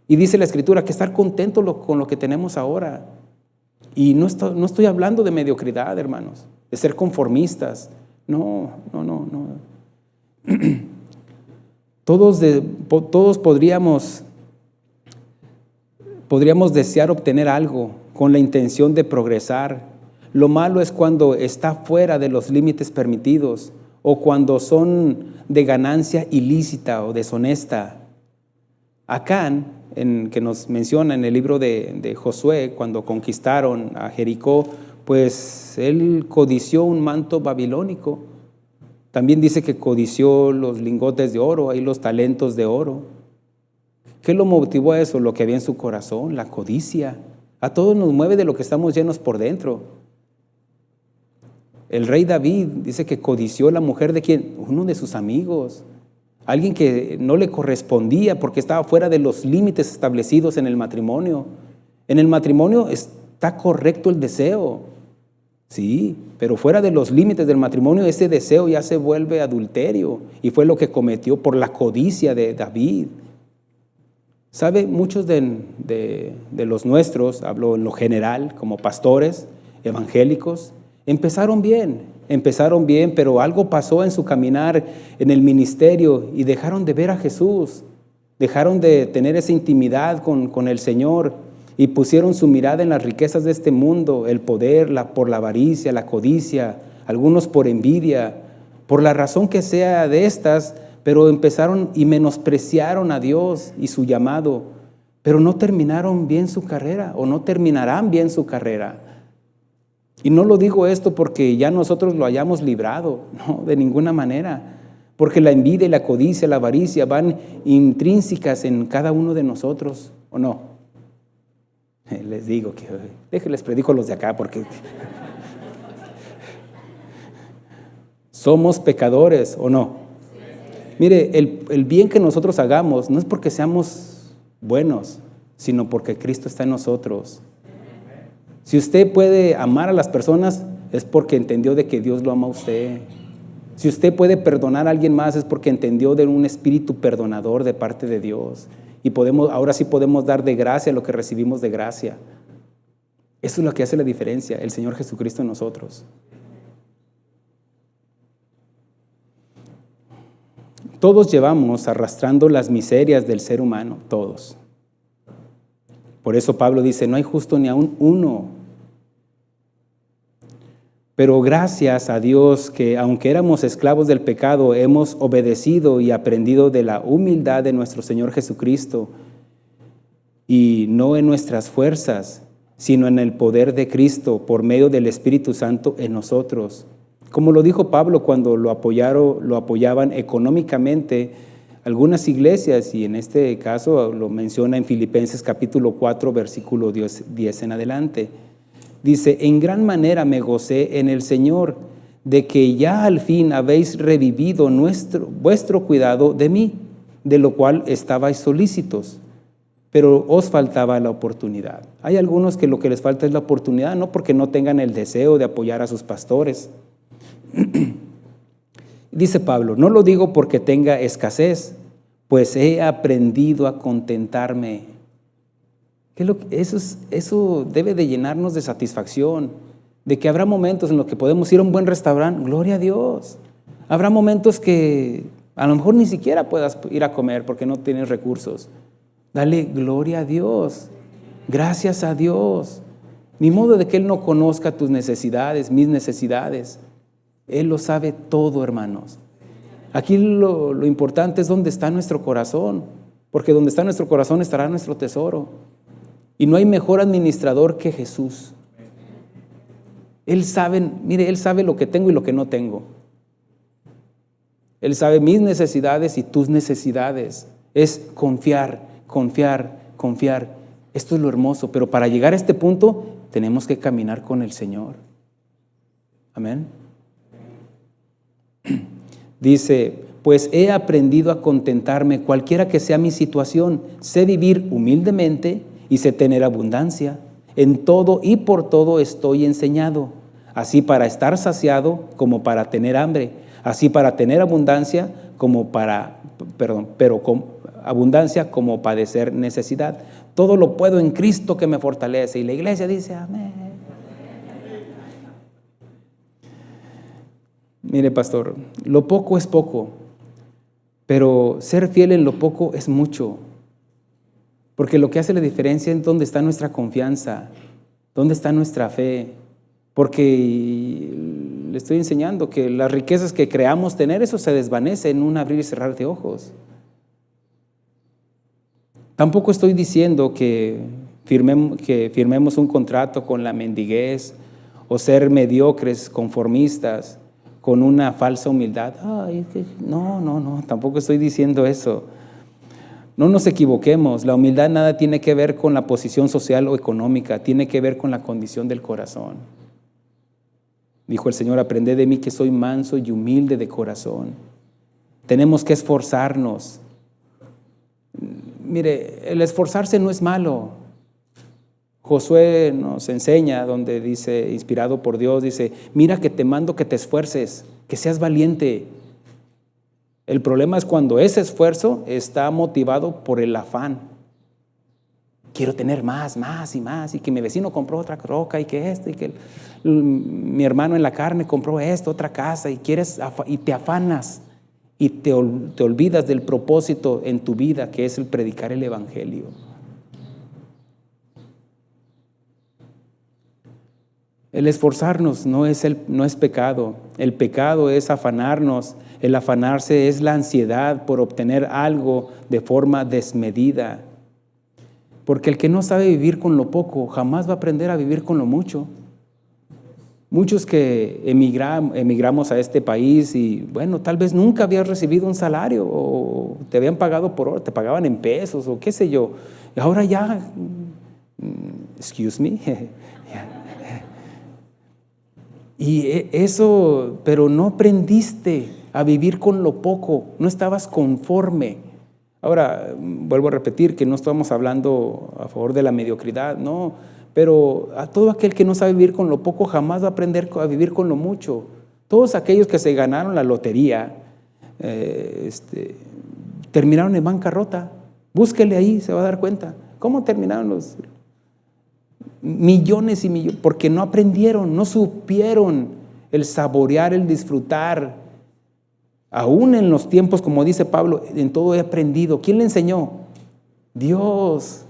Y dice la Escritura que estar contentos con lo que tenemos ahora. Y no estoy hablando de mediocridad, hermanos, de ser conformistas. No. Todos podríamos desear obtener algo con la intención de progresar. Lo malo es cuando está fuera de los límites permitidos o cuando son de ganancia ilícita o deshonesta. Acán, que nos menciona en el libro de Josué, cuando conquistaron a Jericó, pues él codició un manto babilónico. También dice que codició los lingotes de oro, ahí los talentos de oro. ¿Qué lo motivó a eso? Lo que había en su corazón, la codicia. A todos nos mueve de lo que estamos llenos por dentro. El rey David dice que codició la mujer de ¿quién? Uno de sus amigos. Alguien que no le correspondía porque estaba fuera de los límites establecidos en el matrimonio. En el matrimonio está correcto el deseo, sí, pero fuera de los límites del matrimonio ese deseo ya se vuelve adulterio y fue lo que cometió por la codicia de David. ¿Sabe? Muchos de los nuestros, hablo en lo general, como pastores evangélicos, empezaron bien, pero algo pasó en su caminar en el ministerio y dejaron de ver a Jesús, dejaron de tener esa intimidad con el Señor y pusieron su mirada en las riquezas de este mundo, el poder, por la avaricia, la codicia, algunos por envidia, por la razón que sea de estas, pero empezaron y menospreciaron a Dios y su llamado, pero no terminaron bien su carrera o no terminarán bien su carrera. Y no lo digo esto porque ya nosotros lo hayamos librado, no, de ninguna manera, porque la envidia y la codicia, la avaricia van intrínsecas en cada uno de nosotros, ¿o no? Les digo que déjenles predico a los de acá porque somos pecadores, ¿o no? Mire, el bien que nosotros hagamos no es porque seamos buenos, sino porque Cristo está en nosotros. Si usted puede amar a las personas, es porque entendió de que Dios lo ama a usted. Si usted puede perdonar a alguien más, es porque entendió de un espíritu perdonador de parte de Dios. Y ahora sí podemos dar de gracia lo que recibimos de gracia. Eso es lo que hace la diferencia, el Señor Jesucristo en nosotros. Todos llevamos arrastrando las miserias del ser humano, todos. Por eso Pablo dice, no hay justo ni aún uno. Pero gracias a Dios que aunque éramos esclavos del pecado, hemos obedecido y aprendido de la humildad de nuestro Señor Jesucristo, y no en nuestras fuerzas, sino en el poder de Cristo por medio del Espíritu Santo en nosotros. Como lo dijo Pablo cuando lo apoyaban económicamente algunas iglesias, y en este caso lo menciona en Filipenses capítulo 4, versículo 10 en adelante. Dice, en gran manera me gocé en el Señor, de que ya al fin habéis revivido vuestro cuidado de mí, de lo cual estabais solícitos, pero os faltaba la oportunidad. Hay algunos que lo que les falta es la oportunidad, no porque no tengan el deseo de apoyar a sus pastores. Dice Pablo, no lo digo porque tenga escasez, pues he aprendido a contentarme. Eso debe de llenarnos de satisfacción, de que habrá momentos en los que podemos ir a un buen restaurante, gloria a Dios. Habrá momentos que a lo mejor ni siquiera puedas ir a comer porque no tienes recursos. Dale gloria a Dios, gracias a Dios. Ni modo de que Él no conozca tus necesidades, mis necesidades. Él lo sabe todo, hermanos. Aquí lo importante es dónde está nuestro corazón, porque donde está nuestro corazón estará nuestro tesoro. Y no hay mejor administrador que Jesús. Él sabe lo que tengo y lo que no tengo. Él sabe mis necesidades y tus necesidades. Es confiar. Esto es lo hermoso, pero para llegar a este punto tenemos que caminar con el Señor. Amén. Dice, pues he aprendido a contentarme cualquiera que sea mi situación. Sé vivir humildemente y sé tener abundancia. En todo y por todo estoy enseñado, así para estar saciado como para tener hambre, así para tener abundancia como pero con abundancia como padecer necesidad. Todo lo puedo en Cristo que me fortalece. Y la iglesia dice amén. Mire, pastor, lo poco es poco, pero ser fiel en lo poco es mucho. Porque lo que hace la diferencia es dónde está nuestra confianza, dónde está nuestra fe. Porque le estoy enseñando que las riquezas que creamos tener, eso se desvanece en un abrir y cerrar de ojos. Tampoco estoy diciendo que firmemos un contrato con la mendiguez o ser mediocres, conformistas, con una falsa humildad. No, tampoco estoy diciendo eso. No nos equivoquemos, la humildad nada tiene que ver con la posición social o económica, tiene que ver con la condición del corazón. Dijo el Señor, aprended de mí que soy manso y humilde de corazón. Tenemos que esforzarnos. Mire, el esforzarse no es malo. Josué nos enseña, donde dice, inspirado por Dios, dice, mira que te mando que te esfuerces, que seas valiente. El problema es cuando ese esfuerzo está motivado por el afán. Quiero tener más y más, y que mi vecino compró otra troca, y que y que mi hermano en la carne compró otra casa, y te afanas, y te olvidas del propósito en tu vida, que es el predicar el evangelio. El esforzarnos no es pecado. El pecado es afanarnos. El afanarse es la ansiedad por obtener algo de forma desmedida. Porque el que no sabe vivir con lo poco jamás va a aprender a vivir con lo mucho. Muchos que emigramos a este país y bueno, tal vez nunca habías recibido un salario o te habían pagado por hora, te pagaban en pesos o qué sé yo. Y ahora ya, excuse me. Y eso, pero no aprendiste a vivir con lo poco, no estabas conforme. Ahora, vuelvo a repetir que no estamos hablando a favor de la mediocridad, no, pero a todo aquel que no sabe vivir con lo poco jamás va a aprender a vivir con lo mucho. Todos aquellos que se ganaron la lotería terminaron en bancarrota. Búsquele ahí, se va a dar cuenta. ¿Cómo terminaron los millones y millones? Porque no aprendieron, no supieron el saborear, el disfrutar. Aún en los tiempos, como dice Pablo, en todo he aprendido. ¿Quién le enseñó? Dios.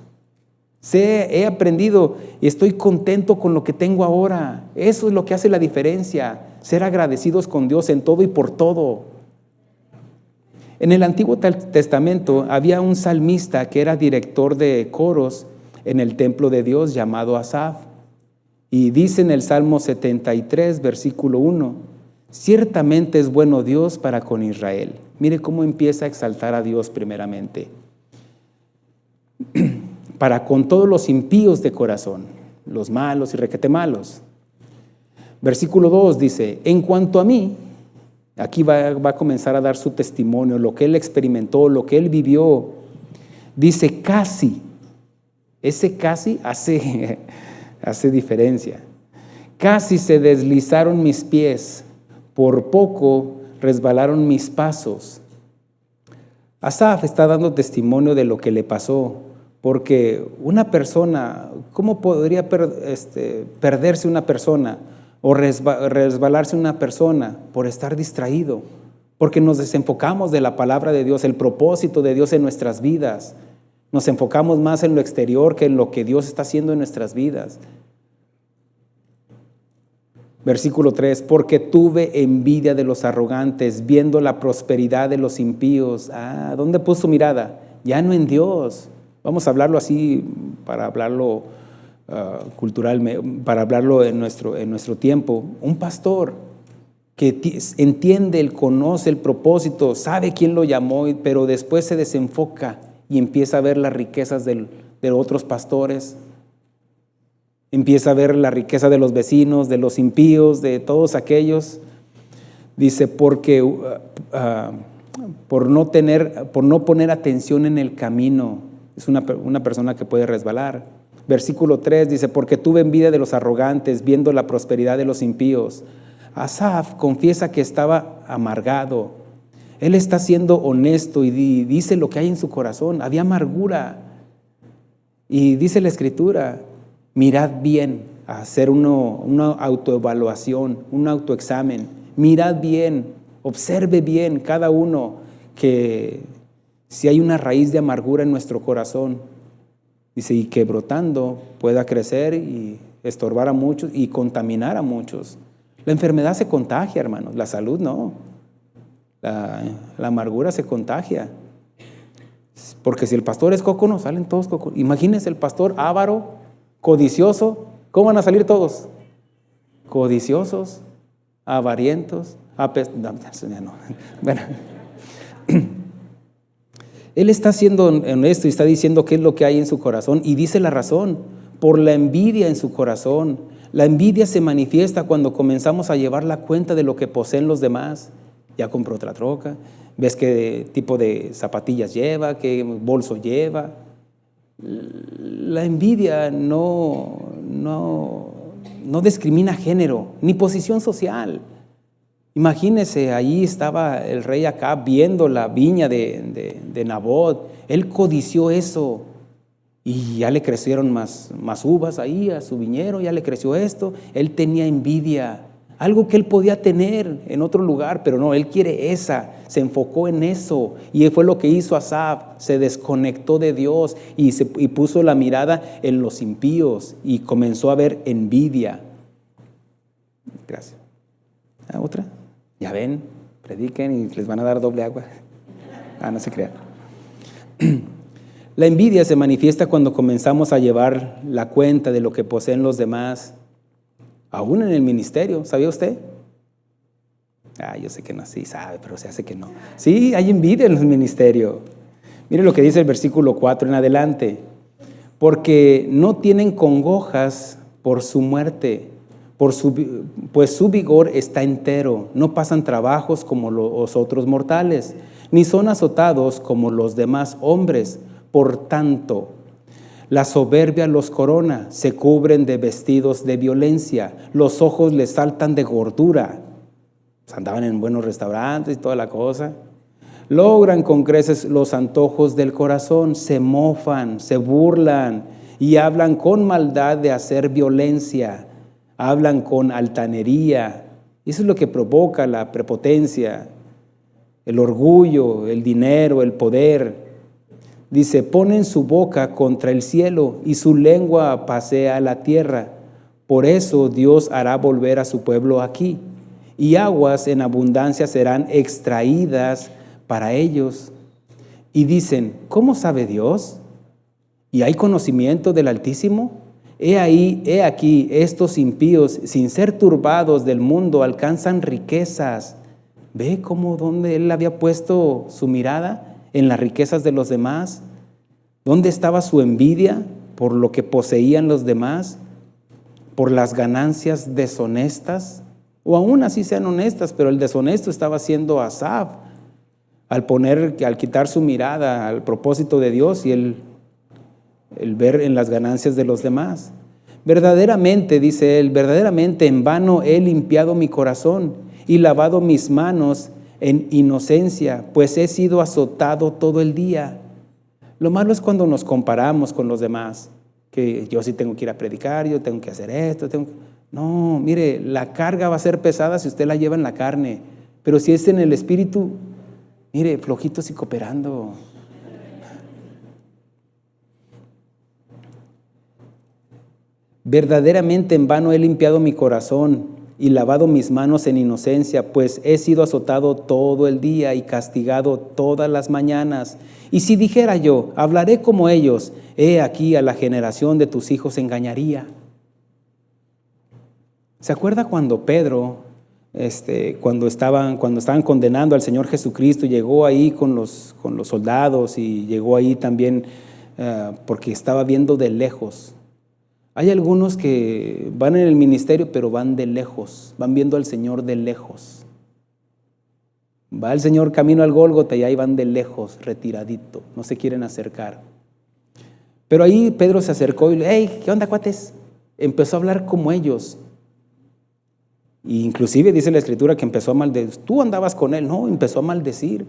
He aprendido y estoy contento con lo que tengo ahora. Eso es lo que hace la diferencia. Ser agradecidos con Dios en todo y por todo. En el Antiguo Testamento había un salmista que era director de coros en el templo de Dios llamado Asaf. Y dice en el Salmo 73, versículo 1, ciertamente es bueno Dios para con Israel. Mire cómo empieza a exaltar a Dios primeramente. Para con todos los impíos de corazón, los malos y requete malos. Versículo 2 dice, en cuanto a mí, aquí va a comenzar a dar su testimonio, lo que él experimentó, lo que él vivió. Dice casi, ese casi hace diferencia. Casi se deslizaron mis pies, por poco resbalaron mis pasos. Asaf está dando testimonio de lo que le pasó, porque una persona, ¿cómo podría perderse una persona o resbalarse una persona por estar distraído? Porque nos desenfocamos de la palabra de Dios, el propósito de Dios en nuestras vidas. Nos enfocamos más en lo exterior que en lo que Dios está haciendo en nuestras vidas. Versículo 3, porque tuve envidia de los arrogantes, viendo la prosperidad de los impíos. ¿Dónde puso su mirada? Ya no en Dios. Vamos a hablarlo así, para hablarlo culturalmente, para hablarlo en nuestro tiempo. Un pastor que entiende, conoce el propósito, sabe quién lo llamó, pero después se desenfoca y empieza a ver las riquezas de otros pastores. Empieza a ver la riqueza de los vecinos, de los impíos, de todos aquellos. Dice, porque por no poner atención en el camino, es una persona que puede resbalar. Versículo 3 dice, porque tuve envidia de los arrogantes, viendo la prosperidad de los impíos. Asaf confiesa que estaba amargado. Él está siendo honesto y dice lo que hay en su corazón. Había amargura. Y dice la Escritura, mirad bien, a hacer una autoevaluación, un autoexamen. Mirad bien, observe bien cada uno que si hay una raíz de amargura en nuestro corazón, dice, y que brotando pueda crecer y estorbar a muchos y contaminar a muchos. La enfermedad se contagia, hermanos, la salud no. La amargura se contagia. Porque si el pastor es cócono, salen todos cóconos. Imagínense el pastor avaro, codicioso, ¿cómo van a salir todos? Codiciosos, avarientos, no. Bueno. Él está siendo honesto y está diciendo qué es lo que hay en su corazón y dice la razón, por la envidia en su corazón. La envidia se manifiesta cuando comenzamos a llevar la cuenta de lo que poseen los demás. Ya compró otra troca, ves qué tipo de zapatillas lleva, qué bolso lleva. La envidia no discrimina género ni posición social. Imagínese, ahí estaba el rey Acab viendo la viña de Nabot. Él codició eso y ya le crecieron más uvas ahí a su viñero, ya le creció esto. Él tenía envidia, algo que él podía tener en otro lugar, pero no, él quiere esa. Se enfocó en eso y fue lo que hizo Asaf. Se desconectó de Dios y puso la mirada en los impíos y comenzó a ver envidia. Gracias. ¿Otra? Ya ven, prediquen y les van a dar doble agua. No se crean. La envidia se manifiesta cuando comenzamos a llevar la cuenta de lo que poseen los demás, aún en el ministerio. ¿Sabía usted? Yo sé que no, sí sabe, pero se hace que no. Sí, hay envidia en el ministerio. Mire lo que dice el versículo 4 en adelante. Porque no tienen congojas por su muerte, pues su vigor está entero. No pasan trabajos como los otros mortales, ni son azotados como los demás hombres. Por tanto, la soberbia los corona, se cubren de vestidos de violencia, los ojos les saltan de gordura. Andaban en buenos restaurantes y toda la cosa. Logran con creces los antojos del corazón, se mofan, se burlan y hablan con maldad de hacer violencia. Hablan con altanería. Eso es lo que provoca la prepotencia, el orgullo, el dinero, el poder. Dice, ponen su boca contra el cielo y su lengua pasea la tierra. Por eso Dios hará volver a su pueblo aquí, y aguas en abundancia serán extraídas para ellos. Y dicen, ¿cómo sabe Dios? ¿Y hay conocimiento del Altísimo? He aquí, estos impíos, sin ser turbados del mundo, alcanzan riquezas. ¿Ve cómo donde él había puesto su mirada? En las riquezas de los demás. ¿Dónde estaba su envidia? Por lo que poseían los demás, por las ganancias deshonestas, o aún así sean honestas, pero el deshonesto estaba siendo Asaf, al quitar su mirada al propósito de Dios y el ver en las ganancias de los demás. Verdaderamente, dice él, verdaderamente en vano he limpiado mi corazón y lavado mis manos en inocencia, pues he sido azotado todo el día. Lo malo es cuando nos comparamos con los demás, que yo sí tengo que ir a predicar, yo tengo que hacer esto, No, mire, la carga va a ser pesada si usted la lleva en la carne, pero si es en el espíritu, mire, flojitos y cooperando. Verdaderamente en vano he limpiado mi corazón y lavado mis manos en inocencia, pues he sido azotado todo el día y castigado todas las mañanas. Y si dijera yo, hablaré como ellos, he aquí a la generación de tus hijos engañaría. ¿Se acuerda cuando Pedro, cuando estaban condenando al Señor Jesucristo, llegó ahí con los soldados y llegó ahí también porque estaba viendo de lejos? Hay algunos que van en el ministerio, pero van de lejos, van viendo al Señor de lejos. Va el Señor camino al Gólgota y ahí van de lejos, retiradito, no se quieren acercar. Pero ahí Pedro se acercó y le, hey, ¿qué onda, cuates? Empezó a hablar como ellos. Y inclusive dice la Escritura que empezó a maldecir. Tú andabas con él, no, empezó a maldecir.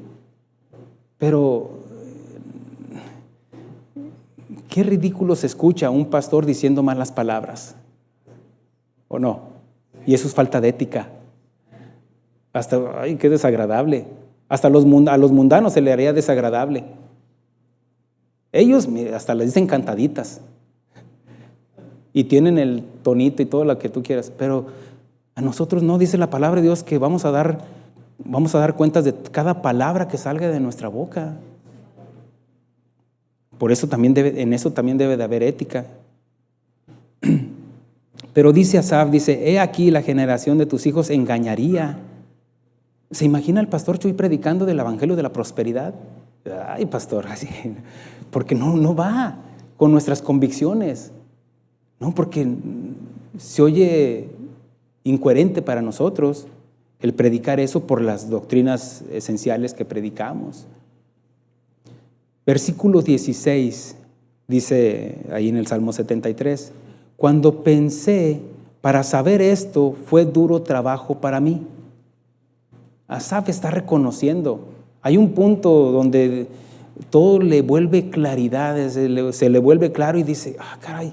Pero qué ridículo se escucha a un pastor diciendo malas palabras, ¿o no? Y eso es falta de ética. Hasta, ay, qué desagradable. Hasta a los mundanos se le haría desagradable. Ellos hasta les dicen cantaditas. Y tienen el tonito y todo lo que tú quieras. Pero a nosotros no, dice la palabra de Dios que vamos a dar cuentas de cada palabra que salga de nuestra boca. Por eso en eso también debe de haber ética. Pero dice Asaf, dice, he aquí la generación de tus hijos engañaría. ¿Se imagina el pastor Chuy predicando del evangelio de la prosperidad? Ay, pastor, así, porque no va con nuestras convicciones. No, porque se oye incoherente para nosotros el predicar eso por las doctrinas esenciales que predicamos. Versículo 16 dice ahí en el Salmo 73, cuando pensé para saber esto fue duro trabajo para mí. Asaf está reconociendo. Hay un punto donde todo le vuelve claridad, se le vuelve claro y dice, caray,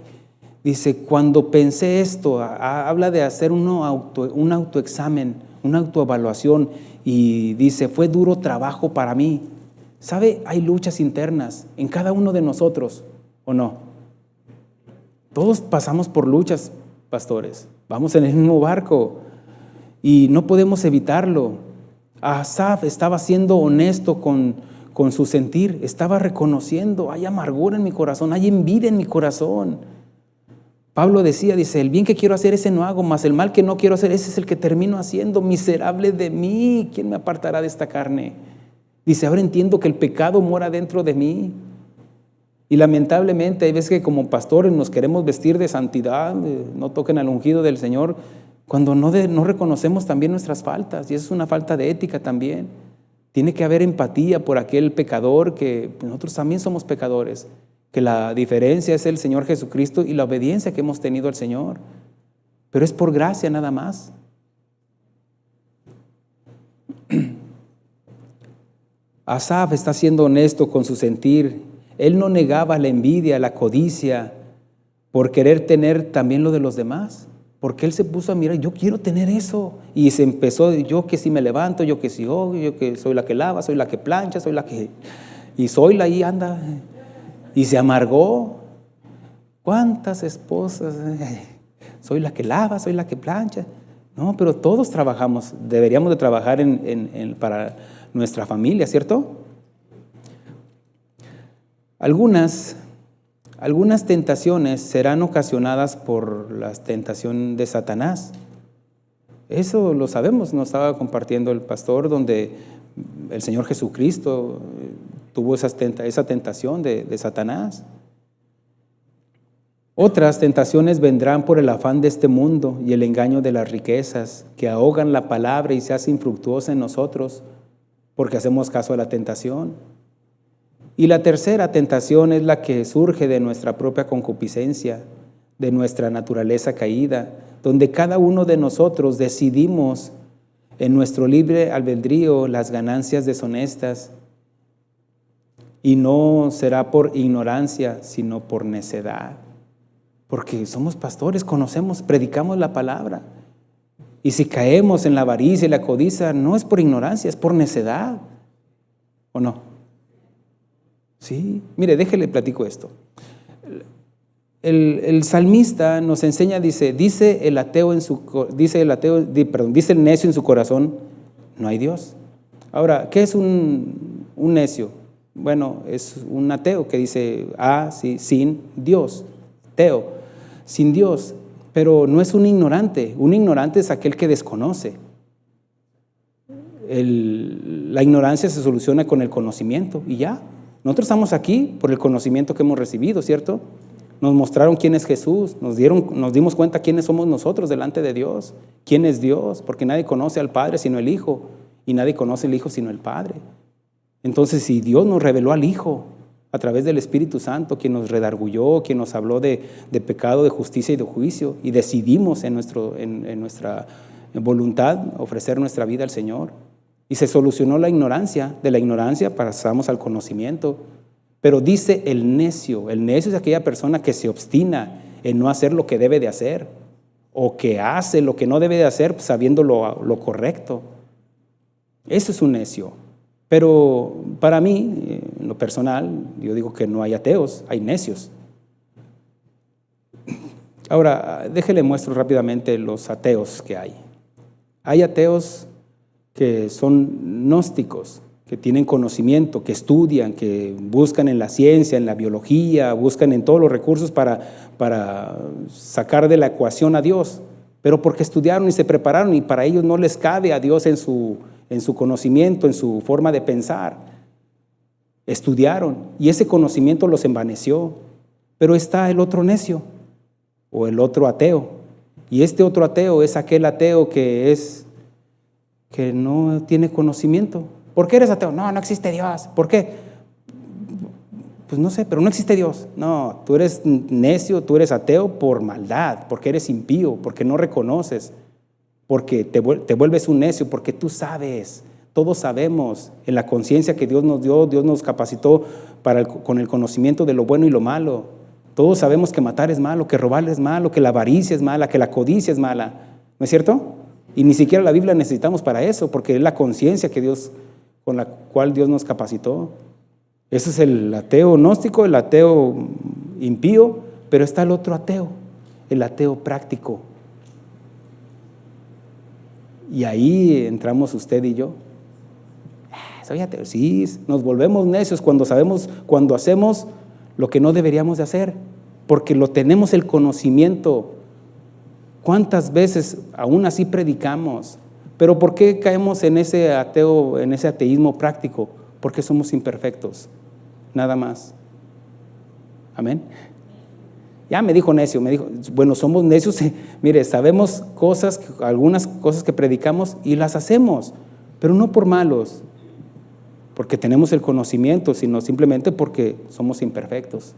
dice, cuando pensé esto, habla de hacer un autoexamen, una autoevaluación y dice, fue duro trabajo para mí. ¿Sabe? Hay luchas internas en cada uno de nosotros, ¿o no? Todos pasamos por luchas, pastores. Vamos en el mismo barco y no podemos evitarlo. Asaf estaba siendo honesto con su sentir, estaba reconociendo, hay amargura en mi corazón, hay envidia en mi corazón. Pablo dice, el bien que quiero hacer ese no hago, mas el mal que no quiero hacer ese es el que termino haciendo. Miserable de mí, ¿quién me apartará de esta carne? Dice, ahora entiendo que el pecado mora dentro de mí. Y lamentablemente hay veces que como pastores nos queremos vestir de santidad, no toquen al ungido del Señor, cuando no reconocemos también nuestras faltas, y eso es una falta de ética también. Tiene que haber empatía por aquel pecador, que nosotros también somos pecadores, que la diferencia es el Señor Jesucristo y la obediencia que hemos tenido al Señor, pero es por gracia nada más. Asaf está siendo honesto con su sentir. Él no negaba la envidia, la codicia, por querer tener también lo de los demás. Porque él se puso a mirar, yo quiero tener eso. Y se empezó, yo que si me levanto, yo que si hago, yo que soy la que lava, soy la que plancha, soy la que... Y soy la ahí anda. Y se amargó. ¿Cuántas esposas? Soy la que lava, soy la que plancha. No, pero todos trabajamos, deberíamos de trabajar para nuestra familia, ¿cierto? Algunas tentaciones serán ocasionadas por la tentación de Satanás. Eso lo sabemos, nos estaba compartiendo el pastor, donde el Señor Jesucristo tuvo esa tentación de Satanás. Otras tentaciones vendrán por el afán de este mundo y el engaño de las riquezas, que ahogan la palabra y se hace infructuosa en nosotros, porque hacemos caso a la tentación. Y la tercera tentación es la que surge de nuestra propia concupiscencia, de nuestra naturaleza caída, donde cada uno de nosotros decidimos en nuestro libre albedrío las ganancias deshonestas, y no será por ignorancia, sino por necedad. Porque somos pastores, conocemos, predicamos la palabra. Y si caemos en la avaricia y la codicia, no es por ignorancia, es por necedad. ¿O no? Sí, mire, déjele platico esto. El salmista nos enseña, dice el necio en su corazón, no hay Dios. Ahora, ¿qué es un necio? Bueno, es un ateo que dice, sí, sin Dios, teo, sin Dios, pero no es un ignorante. Un ignorante es aquel que desconoce. La ignorancia se soluciona con el conocimiento y ya. Nosotros estamos aquí por el conocimiento que hemos recibido, ¿cierto? Nos mostraron quién es Jesús, nos dimos cuenta quiénes somos nosotros delante de Dios, quién es Dios, porque nadie conoce al Padre sino el Hijo, y nadie conoce al Hijo sino el Padre. Entonces, si Dios nos reveló al Hijo, a través del Espíritu Santo, quien nos redarguyó, quien nos habló de pecado, de justicia y de juicio, y decidimos en nuestra voluntad ofrecer nuestra vida al Señor. Y se solucionó la ignorancia. De la ignorancia pasamos al conocimiento. Pero dice el necio es aquella persona que se obstina en no hacer lo que debe de hacer, o que hace lo que no debe de hacer sabiendo lo correcto. Eso es un necio. Pero para mí, en lo personal, yo digo que no hay ateos, hay necios. Ahora, déjele muestro rápidamente los ateos que hay. Hay ateos que son gnósticos, que tienen conocimiento, que estudian, que buscan en la ciencia, en la biología, buscan en todos los recursos para sacar de la ecuación a Dios, pero porque estudiaron y se prepararon y para ellos no les cabe a Dios en su conocimiento, en su forma de pensar. Estudiaron y ese conocimiento los envaneció, pero está el otro necio o el otro ateo, y este otro ateo es aquel ateo que no tiene conocimiento. ¿Por qué eres ateo? No existe Dios. ¿Por qué? Pues no sé, pero no existe Dios. No, tú eres necio, tú eres ateo por maldad, porque eres impío, porque no reconoces, porque te vuelves un necio, porque tú sabes, todos sabemos, en la conciencia que Dios nos dio, Dios nos capacitó con el conocimiento de lo bueno y lo malo. Todos sabemos que matar es malo, que robar es malo, que la avaricia es mala, que la codicia es mala. ¿No es cierto? Y ni siquiera la Biblia necesitamos para eso, porque es la conciencia con la cual Dios nos capacitó. Ese es el ateo gnóstico, el ateo impío, pero está el otro ateo, el ateo práctico. Y ahí entramos usted y yo. Soy ateo. Sí, nos volvemos necios cuando hacemos lo que no deberíamos de hacer, porque lo tenemos el conocimiento. ¿Cuántas veces aún así predicamos? Pero ¿por qué caemos en ese ateísmo práctico? Porque somos imperfectos, nada más. Amén. Ya me dijo necio, bueno, somos necios, mire, sabemos algunas cosas que predicamos y las hacemos, pero no por malos, porque tenemos el conocimiento, sino simplemente porque somos imperfectos.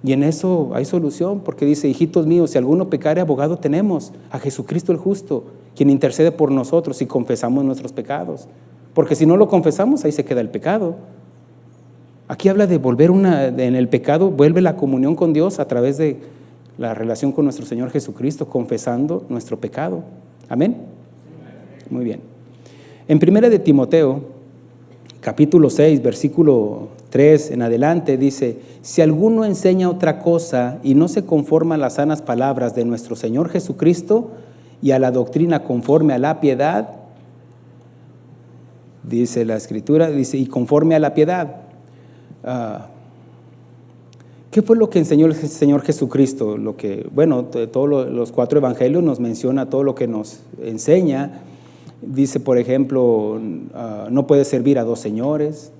Y en eso hay solución, porque dice, hijitos míos, si alguno pecare, abogado tenemos, a Jesucristo el justo, quien intercede por nosotros y confesamos nuestros pecados. Porque si no lo confesamos, ahí se queda el pecado. Aquí habla de volver en el pecado, vuelve la comunión con Dios a través de la relación con nuestro Señor Jesucristo, confesando nuestro pecado. ¿Amén? Muy bien. En 1 de Timoteo, capítulo 6, versículo 3 en adelante, dice, si alguno enseña otra cosa y no se conforma a las sanas palabras de nuestro Señor Jesucristo y a la doctrina conforme a la piedad, dice la Escritura, dice, y conforme a la piedad. ¿Qué fue lo que enseñó el Señor Jesucristo? Todos los 4 evangelios nos menciona todo lo que nos enseña. Dice, por ejemplo, no puedes servir a 2 señores,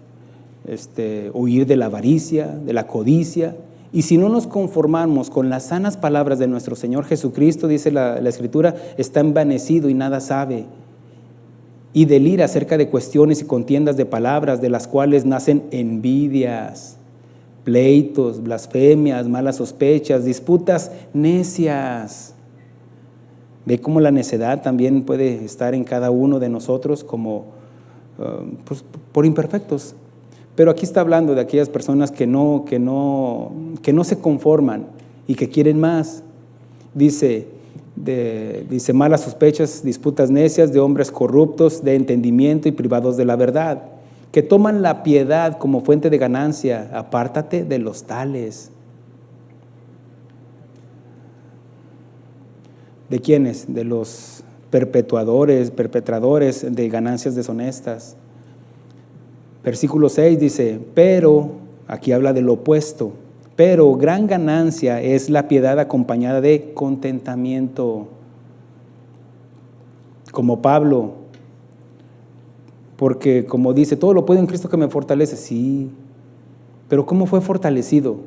huir de la avaricia, de la codicia. Y si no nos conformamos con las sanas palabras de nuestro Señor Jesucristo, dice la Escritura, está envanecido y nada sabe. Y delira acerca de cuestiones y contiendas de palabras, de las cuales nacen envidias, pleitos, blasfemias, malas sospechas, disputas necias. Ve cómo la necedad también puede estar en cada uno de nosotros por imperfectos. Pero aquí está hablando de aquellas personas que no se conforman y que quieren más. Dice malas sospechas, disputas necias, de hombres corruptos, de entendimiento y privados de la verdad, que toman la piedad como fuente de ganancia. Apártate de los tales. ¿De quiénes? De los perpetradores de ganancias deshonestas. Versículo 6 dice, pero, aquí habla del opuesto, pero gran ganancia es la piedad acompañada de contentamiento. Como Pablo, porque como dice, todo lo puedo en Cristo que me fortalece. Sí, pero ¿cómo fue fortalecido?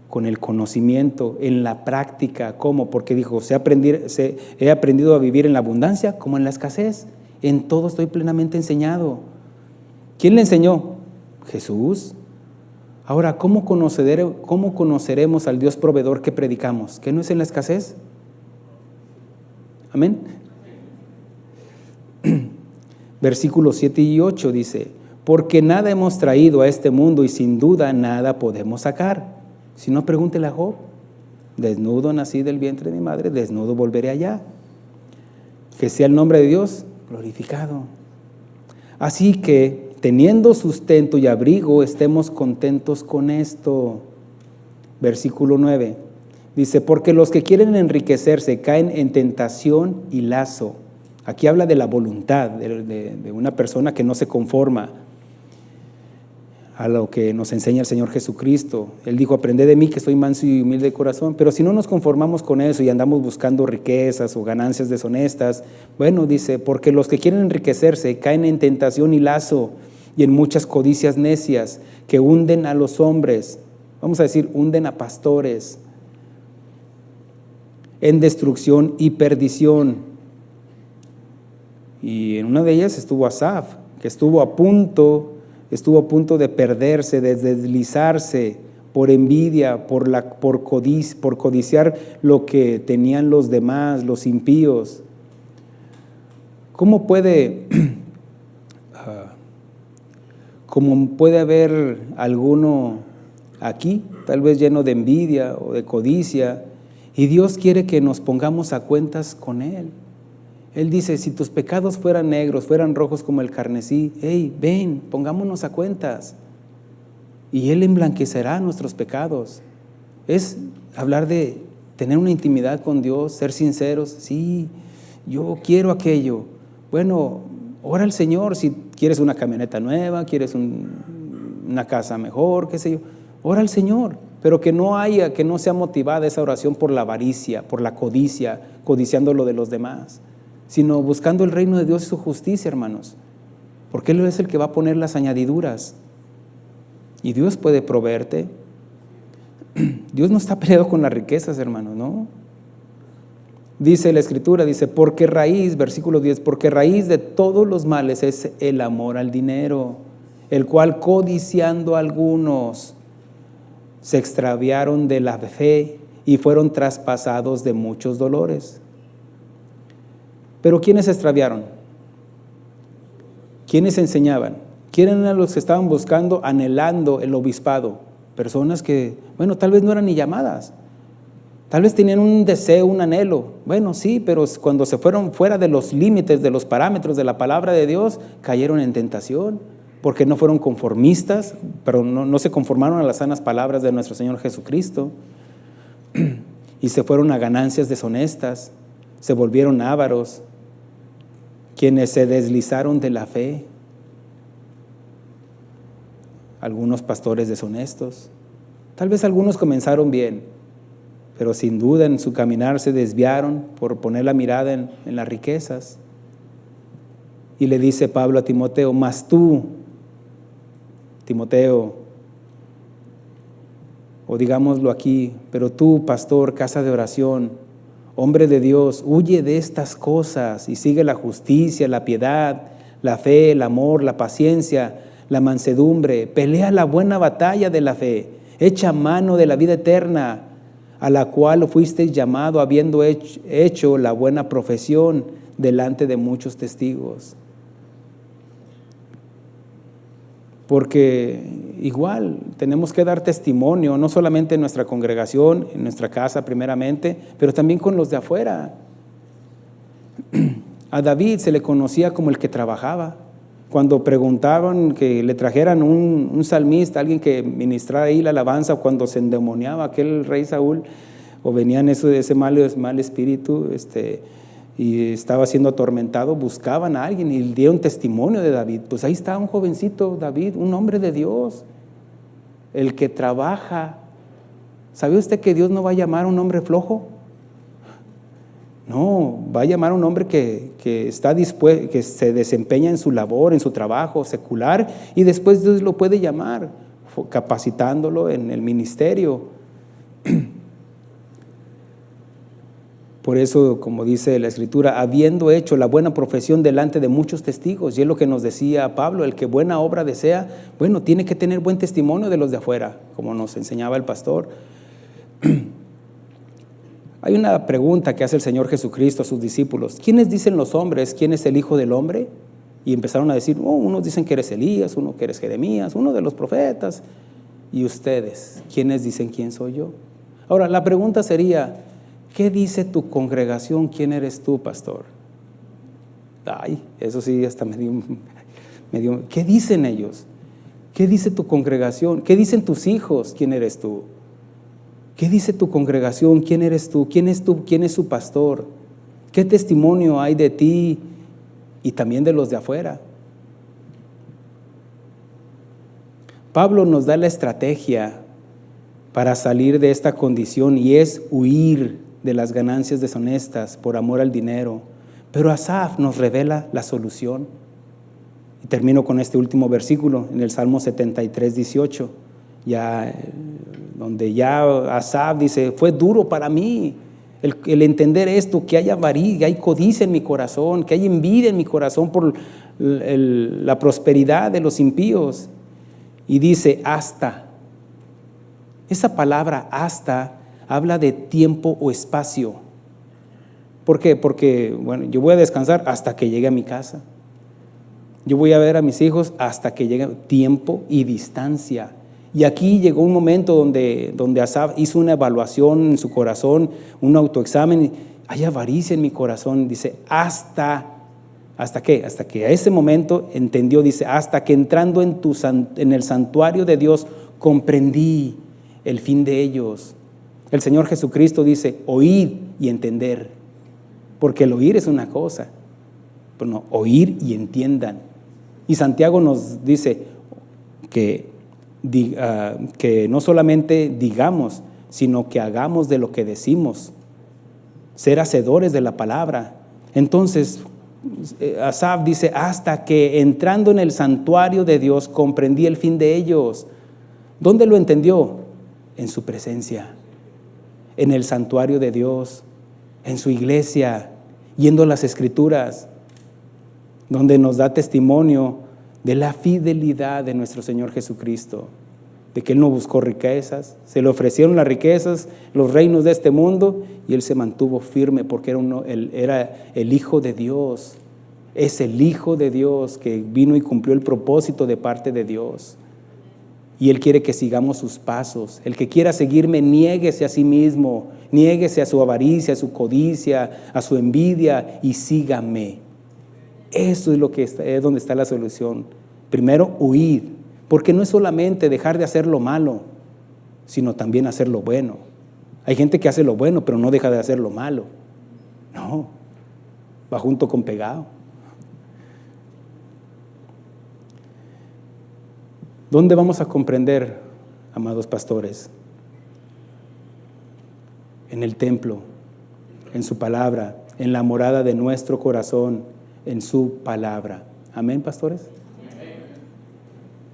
Con el conocimiento, en la práctica. ¿Cómo? Porque dijo, he aprendido a vivir en la abundancia como en la escasez. En todo estoy plenamente enseñado. ¿Quién le enseñó? Jesús. Ahora, ¿cómo conoceremos al Dios proveedor que predicamos? ¿Que no es en la escasez? Amén. Versículos 7 y 8 dice: porque nada hemos traído a este mundo y sin duda nada podemos sacar. Si no, pregúntele a Job. Desnudo nací del vientre de mi madre, desnudo volveré allá. Que sea el nombre de Dios glorificado. Así que, teniendo sustento y abrigo, estemos contentos con esto. Versículo 9 dice: porque los que quieren enriquecerse caen en tentación y lazo. Aquí habla de la voluntad de una persona que no se conforma a lo que nos enseña el Señor Jesucristo. Él dijo: aprended de mí que soy manso y humilde de corazón. Pero si no nos conformamos con eso y andamos buscando riquezas o ganancias deshonestas, bueno, dice, porque los que quieren enriquecerse caen en tentación y lazo y en muchas codicias necias que hunden a los hombres, vamos a decir, hunden a pastores, en destrucción y perdición. Y en una de ellas estuvo Asaf, que estuvo a punto de perderse, de deslizarse por envidia, por codiciar lo que tenían los demás, los impíos. ¿Cómo puede haber alguno aquí, tal vez lleno de envidia o de codicia, y Dios quiere que nos pongamos a cuentas con Él? Él dice: si tus pecados fueran negros, fueran rojos como el carmesí, hey, ven, pongámonos a cuentas. Y Él emblanquecerá nuestros pecados. Es hablar de tener una intimidad con Dios, ser sinceros. Sí, yo quiero aquello. Bueno, ora al Señor si quieres una camioneta nueva, quieres una casa mejor, qué sé yo. Ora al Señor, pero que no sea motivada esa oración por la avaricia, por la codicia, codiciando lo de los demás, sino buscando el reino de Dios y su justicia, hermanos, porque Él es el que va a poner las añadiduras, y Dios puede proveerte. Dios no está peleado con las riquezas, hermanos, ¿no? Dice la Escritura, dice, porque raíz, versículo 10, porque raíz de todos los males es el amor al dinero, el cual codiciando algunos se extraviaron de la fe y fueron traspasados de muchos dolores. Pero ¿quiénes se extraviaron? ¿Quiénes enseñaban? ¿Quiénes eran los que estaban buscando, anhelando el obispado? Personas que, bueno, tal vez no eran ni llamadas. Tal vez tenían un deseo, un anhelo. Bueno, sí, pero cuando se fueron fuera de los límites, de los parámetros de la palabra de Dios, cayeron en tentación, porque no fueron conformistas, pero no se conformaron a las sanas palabras de nuestro Señor Jesucristo, y se fueron a ganancias deshonestas, se volvieron ávaros, quienes se deslizaron de la fe, algunos pastores deshonestos. Tal vez algunos comenzaron bien, pero sin duda en su caminar se desviaron por poner la mirada en las riquezas. Y le dice Pablo a Timoteo: mas tú, Timoteo, o digámoslo aquí, pero tú, pastor, casa de oración, hombre de Dios, huye de estas cosas y sigue la justicia, la piedad, la fe, el amor, la paciencia, la mansedumbre. Pelea la buena batalla de la fe, echa mano de la vida eterna, a la cual fuisteis llamado, habiendo hecho la buena profesión delante de muchos testigos. Porque igual tenemos que dar testimonio, no solamente en nuestra congregación, en nuestra casa primeramente, pero también con los de afuera. A David se le conocía como el que trabajaba. Cuando preguntaban que le trajeran un salmista, alguien que ministrara ahí la alabanza, cuando se endemoniaba aquel rey Saúl, o venían ese mal espíritu, y estaba siendo atormentado, buscaban a alguien y dieron testimonio de David. Pues ahí está un jovencito David, un hombre de Dios, el que trabaja. ¿Sabe usted que Dios no va a llamar a un hombre flojo? No, va a llamar a un hombre que está dispuesto, que se desempeña en su labor, en su trabajo secular, y después Dios lo puede llamar, capacitándolo en el ministerio. Por eso, como dice la Escritura, habiendo hecho la buena profesión delante de muchos testigos, y es lo que nos decía Pablo, el que buena obra desea, bueno, tiene que tener buen testimonio de los de afuera, como nos enseñaba el pastor. Hay una pregunta que hace el Señor Jesucristo a sus discípulos: ¿quiénes dicen los hombres quién es el Hijo del Hombre? Y empezaron a decir, unos dicen que eres Elías, uno que eres Jeremías, uno de los profetas. ¿Y ustedes, quiénes dicen quién soy yo? Ahora, la pregunta sería, ¿qué dice tu congregación? ¿Quién eres tú, pastor? Ay, eso sí, hasta me dio. ¿Qué dicen ellos? ¿Qué dice tu congregación? ¿Qué dicen tus hijos? ¿Quién eres tú? ¿Qué dice tu congregación? ¿Quién eres tú? ¿Quién es tú? ¿Quién es su pastor? ¿Qué testimonio hay de ti y también de los de afuera? Pablo nos da la estrategia para salir de esta condición, y es huir de las ganancias deshonestas por amor al dinero. Pero Asaf nos revela la solución. Y termino con este último versículo en el Salmo 73, 18, donde ya Asaf dice, fue duro para mí el entender esto, que hay avaricia, hay codicia en mi corazón, que hay envidia en mi corazón por la prosperidad de los impíos. Y dice, hasta. Esa palabra hasta habla de tiempo o espacio. ¿Por qué? Porque, bueno, yo voy a descansar hasta que llegue a mi casa. Yo voy a ver a mis hijos hasta que llegue. Tiempo y distancia. Y aquí llegó un momento donde Asaf hizo una evaluación en su corazón, un autoexamen. Hay avaricia en mi corazón. Dice, ¿hasta qué? Hasta que a ese momento entendió, dice, hasta que entrando en el santuario de Dios comprendí el fin de ellos. El Señor Jesucristo dice, oíd y entender. Porque el oír es una cosa, pero no, oír y entiendan. Y Santiago nos dice que no solamente digamos, sino que hagamos de lo que decimos, ser hacedores de la palabra. Entonces, Asaf dice, hasta que entrando en el santuario de Dios comprendí el fin de ellos. ¿Dónde lo entendió? En su presencia, en el santuario de Dios, en su iglesia, yendo a las Escrituras, donde nos da testimonio de la fidelidad de nuestro Señor Jesucristo, de que Él no buscó riquezas, se le ofrecieron las riquezas, los reinos de este mundo, y Él se mantuvo firme porque era el Hijo de Dios. Es el Hijo de Dios que vino y cumplió el propósito de parte de Dios. Y Él quiere que sigamos sus pasos. El que quiera seguirme, niéguese a sí mismo, niéguese a su avaricia, a su codicia, a su envidia, y sígame. Eso es donde está la solución. Primero, huid, porque no es solamente dejar de hacer lo malo, sino también hacer lo bueno. Hay gente que hace lo bueno, pero no deja de hacer lo malo. No, va junto con pegado. ¿Dónde vamos a comprender, amados pastores? En el templo, en su palabra, en la morada de nuestro corazón, en su palabra. Amén, pastores.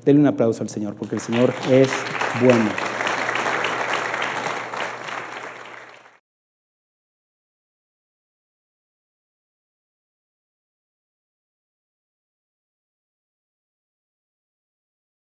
Denle un aplauso al Señor, porque el Señor es bueno.